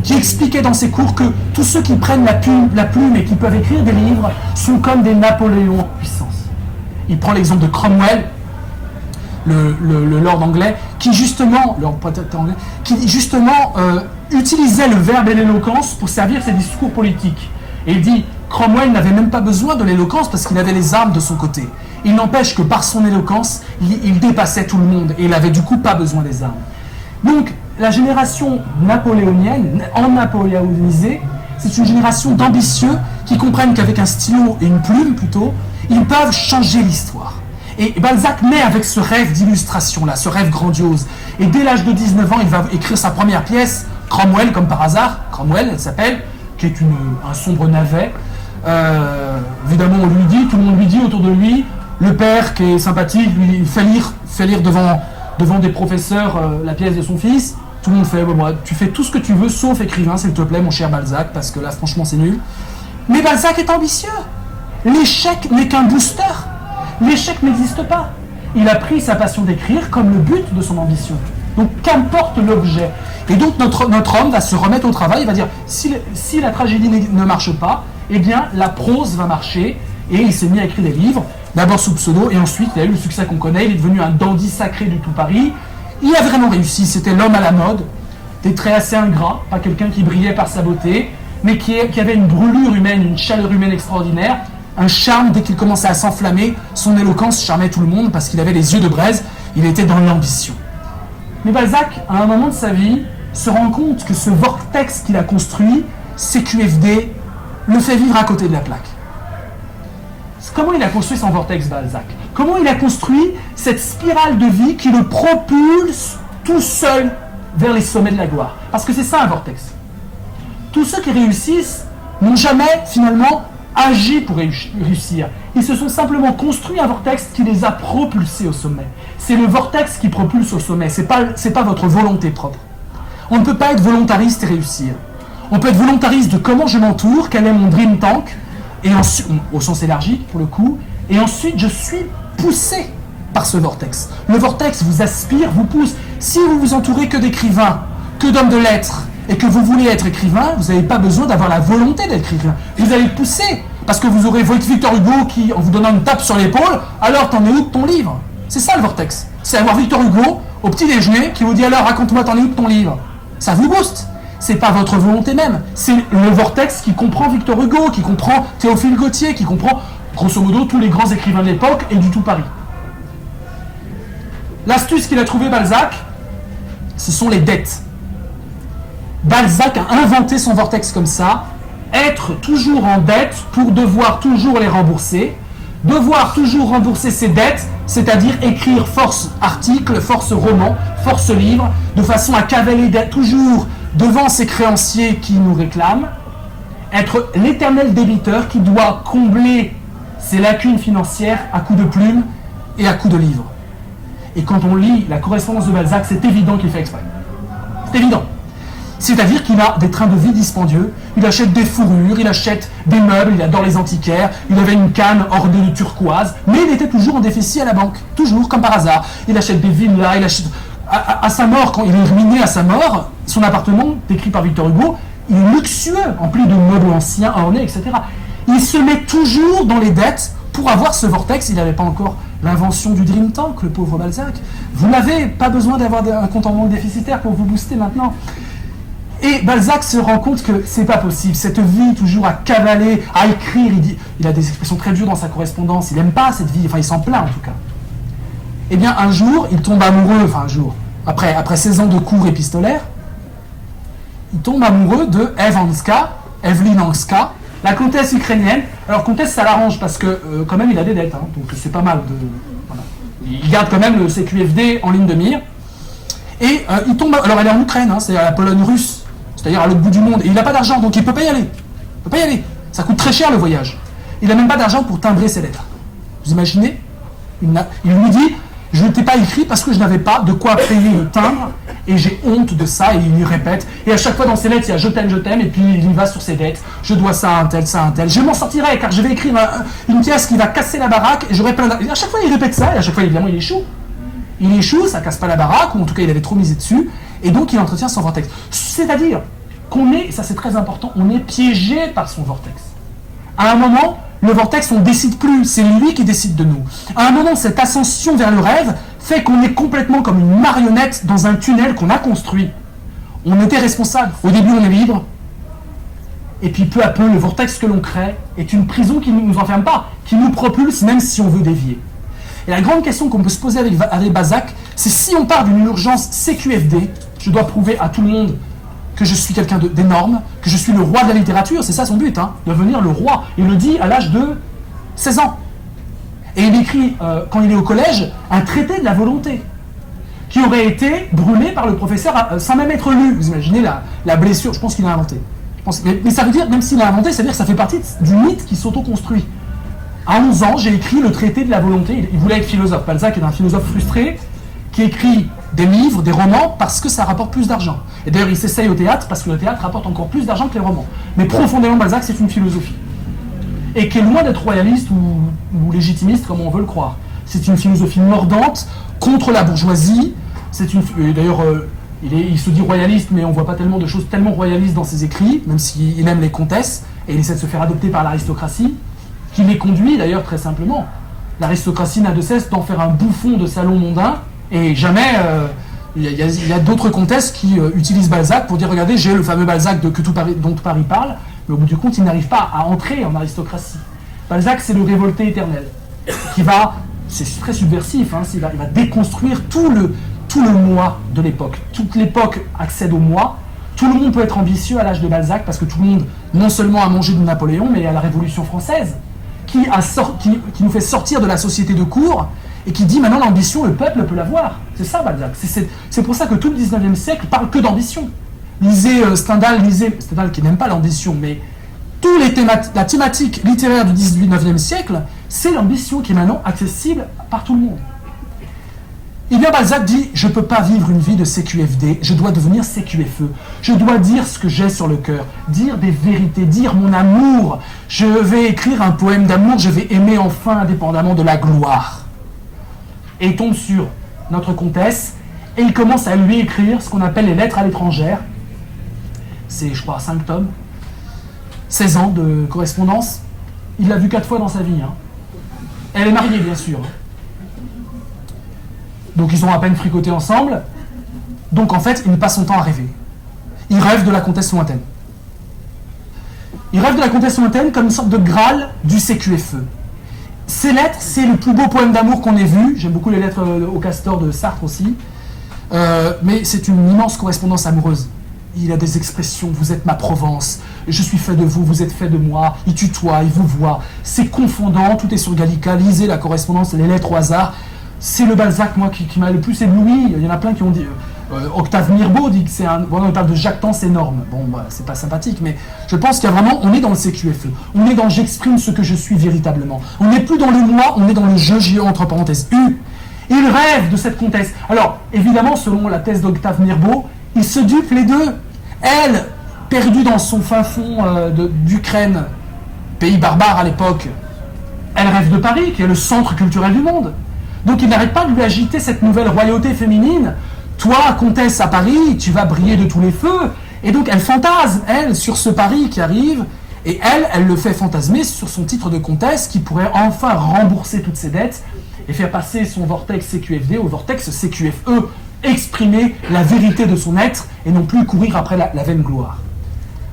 qui expliquait dans ses cours que tous ceux qui prennent la plume et qui peuvent écrire des livres sont comme des Napoléons en puissance. Il prend l'exemple de Cromwell, le lord anglais, qui justement, utilisait le verbe et l'éloquence pour servir ses discours politiques. Et il dit, Cromwell n'avait même pas besoin de l'éloquence parce qu'il avait les armes de son côté. Il n'empêche que par son éloquence, il dépassait tout le monde et il n'avait du coup pas besoin des armes. Donc, la génération napoléonienne, napoléonisée, c'est une génération d'ambitieux qui comprennent qu'avec un stylo et une plume plutôt, ils peuvent changer l'histoire. Et Balzac naît avec ce rêve d'illustration-là, ce rêve grandiose. Et dès l'âge de 19 ans, il va écrire sa première pièce, Cromwell, comme par hasard. Cromwell, elle s'appelle, qui est un sombre navet. Évidemment, on lui dit, tout le monde lui dit autour de lui, le père qui est sympathique, lui fait lire devant des professeurs la pièce de son fils. Tout le monde fait, tu fais tout ce que tu veux, sauf écrivain, s'il te plaît, mon cher Balzac, parce que là, franchement, c'est nul. Mais Balzac est ambitieux. L'échec n'est qu'un booster. L'échec n'existe pas. Il a pris sa passion d'écrire comme le but de son ambition. Donc, qu'importe l'objet. Et donc, notre homme va se remettre au travail, il va dire, si la tragédie ne marche pas, eh bien, la prose va marcher. Et il s'est mis à écrire des livres, d'abord sous pseudo, et ensuite, il a eu le succès qu'on connaît, il est devenu un dandy sacré du tout Paris. Il a vraiment réussi, c'était l'homme à la mode, des traits assez ingrats, pas quelqu'un qui brillait par sa beauté, mais qui avait une brûlure humaine, une chaleur humaine extraordinaire, un charme. Dès qu'il commençait à s'enflammer, son éloquence charmait tout le monde parce qu'il avait les yeux de braise, il était dans l'ambition. Mais Balzac, à un moment de sa vie, se rend compte que ce vortex qu'il a construit, CQFD, le fait vivre à côté de la plaque. Comment il a construit son vortex, Balzac? Comment il a construit cette spirale de vie qui le propulse tout seul vers les sommets de la gloire? Parce que c'est ça un vortex. Tous ceux qui réussissent n'ont jamais finalement agi pour réussir. Ils se sont simplement construits un vortex qui les a propulsés au sommet. C'est le vortex qui propulse au sommet, c'est pas votre volonté propre. On ne peut pas être volontariste et réussir. On peut être volontariste de comment je m'entoure, quel est mon dream tank, et ensuite, au sens élargi pour le coup, et ensuite je suis poussé par ce vortex. Le vortex vous aspire, vous pousse. Si vous vous entourez que d'écrivains, que d'hommes de lettres, et que vous voulez être écrivain, vous n'avez pas besoin d'avoir la volonté d'être écrivain. Vous allez pousser, parce que vous aurez Victor Hugo qui, en vous donnant une tape sur l'épaule, alors t'en es où de ton livre? C'est ça le vortex. C'est avoir Victor Hugo au petit déjeuner qui vous dit alors raconte-moi t'en es où de ton livre. Ça vous booste. C'est pas votre volonté même. C'est le vortex qui comprend Victor Hugo, qui comprend Théophile Gautier, qui comprend grosso modo tous les grands écrivains de l'époque et du tout Paris. L'astuce qu'il a trouvée Balzac, ce sont les dettes. Balzac a inventé son vortex comme ça, être toujours en dette pour devoir toujours les rembourser, devoir toujours rembourser ses dettes, c'est-à-dire écrire force article, force roman, force livre, de façon à cavaler toujours devant ses créanciers qui nous réclament, être l'éternel débiteur qui doit combler ses lacunes financières à coups de plume et à coups de livres. Et quand on lit la correspondance de Balzac, c'est évident qu'il fait exprès. C'est évident. C'est-à-dire qu'il a des trains de vie dispendieux, il achète des fourrures, il achète des meubles, il adore les antiquaires, il avait une canne ornée de turquoise, mais il était toujours en déficit à la banque, toujours, comme par hasard. Il achète des villas, il achète... À sa mort, quand il est ruiné à sa mort, son appartement, décrit par Victor Hugo, il est luxueux, empli de meubles anciens, ornés, etc. Il se met toujours dans les dettes pour avoir ce vortex, il n'avait pas encore l'invention du Dream Tank, le pauvre Balzac. Vous n'avez pas besoin d'avoir un compte en banque déficitaire pour vous booster maintenant. Et Balzac se rend compte que c'est pas possible, cette vie toujours à cavaler, à écrire, il a des expressions très dures dans sa correspondance, il n'aime pas cette vie, enfin il s'en plaint en tout cas. Eh bien un jour, il tombe amoureux, enfin un jour, après 16 ans de cours épistolaires, il tombe amoureux de Evelyn Anska, la comtesse ukrainienne. Alors comtesse ça l'arrange parce que quand même il a des dettes, hein, donc c'est pas mal de... Voilà. Il garde quand même le CQFD en ligne de mire. Et il tombe... Alors elle est en Ukraine, hein, c'est à la Pologne russe. C'est-à-dire à l'autre bout du monde, et il n'a pas d'argent, donc il ne peut pas y aller. Il ne peut pas y aller. Ça coûte très cher le voyage. Il n'a même pas d'argent pour timbrer ses lettres. Vous imaginez ? Il lui dit, je ne t'ai pas écrit parce que je n'avais pas de quoi payer le timbre, et j'ai honte de ça, et il lui répète. Et à chaque fois dans ses lettres, il y a je t'aime, et puis il y va sur ses dettes. Je dois ça à un tel, ça à un tel. Je m'en sortirai, car je vais écrire une pièce qui va casser la baraque, et j'aurai plein d'argent. Et à chaque fois, il répète ça, et à chaque fois, évidemment, il échoue. Il échoue, ça casse pas la baraque, ou en tout cas, il avait trop misé dessus, et donc il entretient son vortex. C'est-à-dire qu'on est, et ça c'est très important, on est piégé par son vortex. À un moment, le vortex, on ne décide plus, c'est lui qui décide de nous. À un moment, cette ascension vers le rêve fait qu'on est complètement comme une marionnette dans un tunnel qu'on a construit. On était responsable. Au début, on est libre, et puis peu à peu, le vortex que l'on crée est une prison qui ne nous enferme pas, qui nous propulse même si on veut dévier. Et la grande question qu'on peut se poser avec Balzac, c'est si on part d'une urgence CQFD, je dois prouver à tout le monde que je suis quelqu'un d'énorme, que je suis le roi de la littérature, c'est ça son but, hein, devenir le roi. Il le dit à l'âge de 16 ans. Et il écrit, quand il est au collège, un traité de la volonté, qui aurait été brûlé par le professeur sans même être lu. Vous imaginez la blessure, je pense qu'il a inventé. Mais ça veut dire, même s'il a inventé, ça veut dire que ça fait partie du mythe qui s'auto-construit. À 11 ans, j'ai écrit le traité de la volonté. Il voulait être philosophe. Balzac est un philosophe frustré qui écrit des livres, des romans, parce que ça rapporte plus d'argent. Et d'ailleurs, il s'essaye au théâtre, parce que le théâtre rapporte encore plus d'argent que les romans. Mais profondément, Balzac, c'est une philosophie. Et qui est loin d'être royaliste ou légitimiste, comme on veut le croire. C'est une philosophie mordante, contre la bourgeoisie. D'ailleurs, il se dit royaliste, mais on ne voit pas tellement de choses tellement royalistes dans ses écrits, même s'il aime les comtesses, et il essaie de se faire adopter par l'aristocratie, qui les conduit d'ailleurs très simplement. L'aristocratie n'a de cesse d'en faire un bouffon de salon mondain, et jamais, il y a d'autres comtesses qui utilisent Balzac pour dire, regardez, j'ai le fameux Balzac dont tout Paris parle, mais au bout du compte, il n'arrive pas à entrer en aristocratie. Balzac, c'est le révolté éternel, c'est très subversif, hein, il va déconstruire tout le moi de l'époque. Toute l'époque accède au moi. Tout le monde peut être ambitieux à l'âge de Balzac, parce que tout le monde, non seulement a mangé de Napoléon, mais à la Révolution française, qui nous fait sortir de la société de cour, et qui dit maintenant l'ambition, le peuple peut l'avoir. C'est ça Balzac. C'est pour ça que tout le 19e siècle parle que d'ambition. Lisez Stendhal qui n'aime pas l'ambition, mais la thématique littéraire du 19e siècle, c'est l'ambition qui est maintenant accessible par tout le monde. Et bien Balzac dit, je ne peux pas vivre une vie de CQFD, je dois devenir CQFE. Je dois dire ce que j'ai sur le cœur, dire des vérités, dire mon amour. Je vais écrire un poème d'amour, je vais aimer enfin indépendamment de la gloire. Et il tombe sur notre comtesse, et il commence à lui écrire ce qu'on appelle les lettres à l'étrangère. C'est, je crois, 5 tomes. 16 ans de correspondance. Il l'a vu 4 fois dans sa vie. Hein. Elle est mariée, bien sûr. Donc ils ont à peine fricoté ensemble. Donc en fait, il passe son temps à rêver. Il rêve de la comtesse lointaine. Il rêve de la comtesse lointaine comme une sorte de Graal du CQFE. Ces lettres, c'est le plus beau poème d'amour qu'on ait vu. J'aime beaucoup les lettres au castor de Sartre aussi. Mais c'est une immense correspondance amoureuse. Il a des expressions, vous êtes ma Provence, je suis fait de vous, vous êtes fait de moi, il tutoie, il vous voit. C'est confondant, tout est sur Gallica, lisez la correspondance, les lettres au hasard. C'est le Balzac, moi, qui m'a le plus ébloui. Il y en a plein qui ont dit... Octave Mirbeau dit que c'est un... Bon, on parle de jactance énorme. Bon, bah, c'est pas sympathique, mais je pense qu'il y a vraiment... On est dans le CQFE. On est dans j'exprime ce que je suis véritablement. On n'est plus dans le moi, on est dans le je, entre parenthèses, U. Il rêve de cette comtesse. Alors, évidemment, selon la thèse d'Octave Mirbeau, ils se dupent les deux. Elle, perdue dans son fin fond d'Ukraine, pays barbare à l'époque, elle rêve de Paris, qui est le centre culturel du monde. Donc il n'arrête pas de lui agiter cette nouvelle royauté féminine. Toi, comtesse à Paris, tu vas briller de tous les feux. Et donc elle fantasme, elle, sur ce Paris qui arrive. Et elle le fait fantasmer sur son titre de comtesse qui pourrait enfin rembourser toutes ses dettes et faire passer son vortex CQFD au vortex CQFE, exprimer la vérité de son être et non plus courir après la vaine gloire.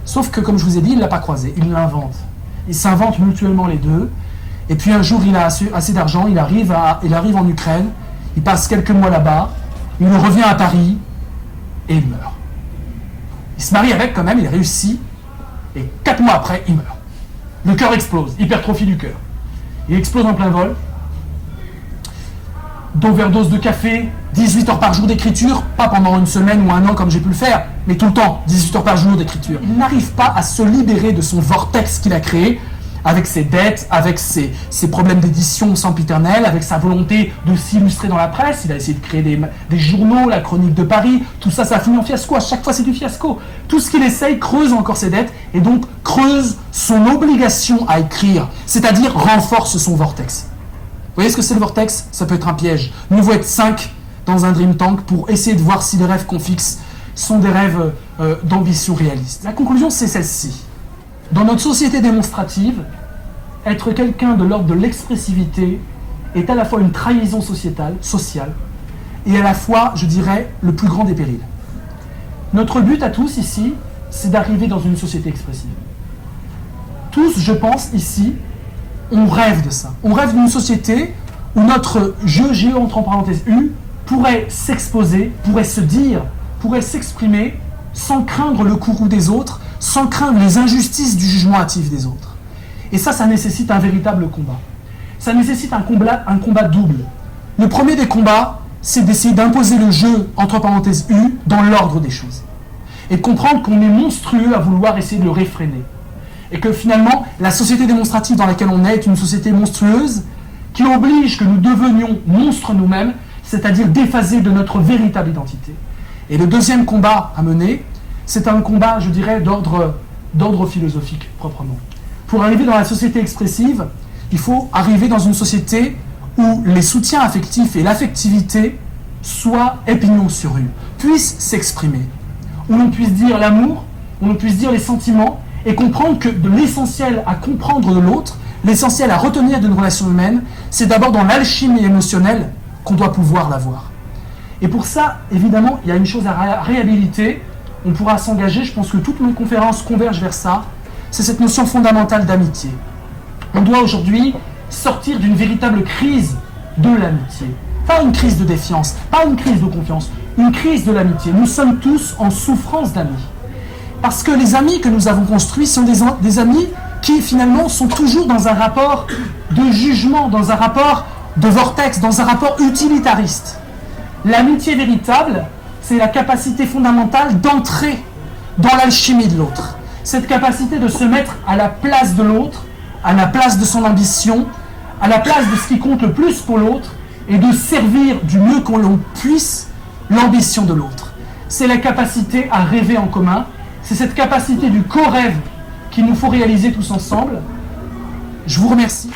Sauf que, comme je vous ai dit, il ne l'a pas croisé, il l'invente. Ils s'inventent mutuellement les deux, et puis un jour il a assez d'argent, il arrive en Ukraine, il passe quelques mois là-bas, il revient à Paris, et il meurt. Il se marie avec quand même, il réussit, et 4 mois après, il meurt. Le cœur explose, hypertrophie du cœur. Il explose en plein vol, d'overdose de café, 18 heures par jour d'écriture, pas pendant une semaine ou un an comme j'ai pu le faire, mais tout le temps, 18 heures par jour d'écriture. Il n'arrive pas à se libérer de son vortex qu'il a créé, avec ses dettes, avec ses problèmes d'édition sempiternelle, avec sa volonté de s'illustrer dans la presse. Il a essayé de créer des journaux, la Chronique de Paris, tout ça, ça finit en fiasco. À chaque fois, c'est du fiasco. Tout ce qu'il essaye creuse encore ses dettes et donc creuse son obligation à écrire, c'est-à-dire renforce son vortex. Vous voyez ce que c'est le vortex? Ça peut être un piège. Nous voulons être 5 dans un dream tank pour essayer de voir si les rêves qu'on fixe sont des rêves d'ambition réaliste. La conclusion, c'est celle-ci. Dans notre société démonstrative, être quelqu'un de l'ordre de l'expressivité est à la fois une trahison sociale, et à la fois, je dirais, le plus grand des périls. Notre but à tous ici, c'est d'arriver dans une société expressive. Tous, je pense, ici, on rêve de ça. On rêve d'une société où notre je entre parenthèses U pourrait s'exposer, pourrait se dire, pourrait s'exprimer sans craindre le courroux des autres, sans craindre les injustices du jugement hâtif des autres. Et ça nécessite un véritable combat. Ça nécessite un combat double. Le premier des combats, c'est d'essayer d'imposer le jeu, entre parenthèses U, dans l'ordre des choses. Et de comprendre qu'on est monstrueux à vouloir essayer de le réfréner. Et que finalement, la société démonstrative dans laquelle on est une société monstrueuse qui oblige que nous devenions monstres nous-mêmes, c'est-à-dire déphasés de notre véritable identité. Et le deuxième combat à mener, c'est un combat, je dirais, d'ordre philosophique, proprement. Pour arriver dans la société expressive, il faut arriver dans une société où les soutiens affectifs et l'affectivité soient épignon sur rue, puissent s'exprimer. Où l'on puisse dire l'amour, où l'on puisse dire les sentiments, et comprendre que de l'essentiel à comprendre de l'autre, l'essentiel à retenir d'une relation humaine, c'est d'abord dans l'alchimie émotionnelle qu'on doit pouvoir l'avoir. Et pour ça, évidemment, il y a une chose à réhabiliter. On pourra s'engager, je pense que toutes mes conférences convergent vers ça, c'est cette notion fondamentale d'amitié. On doit aujourd'hui sortir d'une véritable crise de l'amitié. Pas une crise de défiance, pas une crise de confiance, une crise de l'amitié. Nous sommes tous en souffrance d'amis. Parce que les amis que nous avons construits sont des amis qui finalement sont toujours dans un rapport de jugement, dans un rapport de vortex, dans un rapport utilitariste. L'amitié véritable, c'est la capacité fondamentale d'entrer dans l'alchimie de l'autre. Cette capacité de se mettre à la place de l'autre, à la place de son ambition, à la place de ce qui compte le plus pour l'autre, et de servir du mieux qu'on l'on puisse l'ambition de l'autre. C'est la capacité à rêver en commun, c'est cette capacité du co-rêve qu'il nous faut réaliser tous ensemble. Je vous remercie.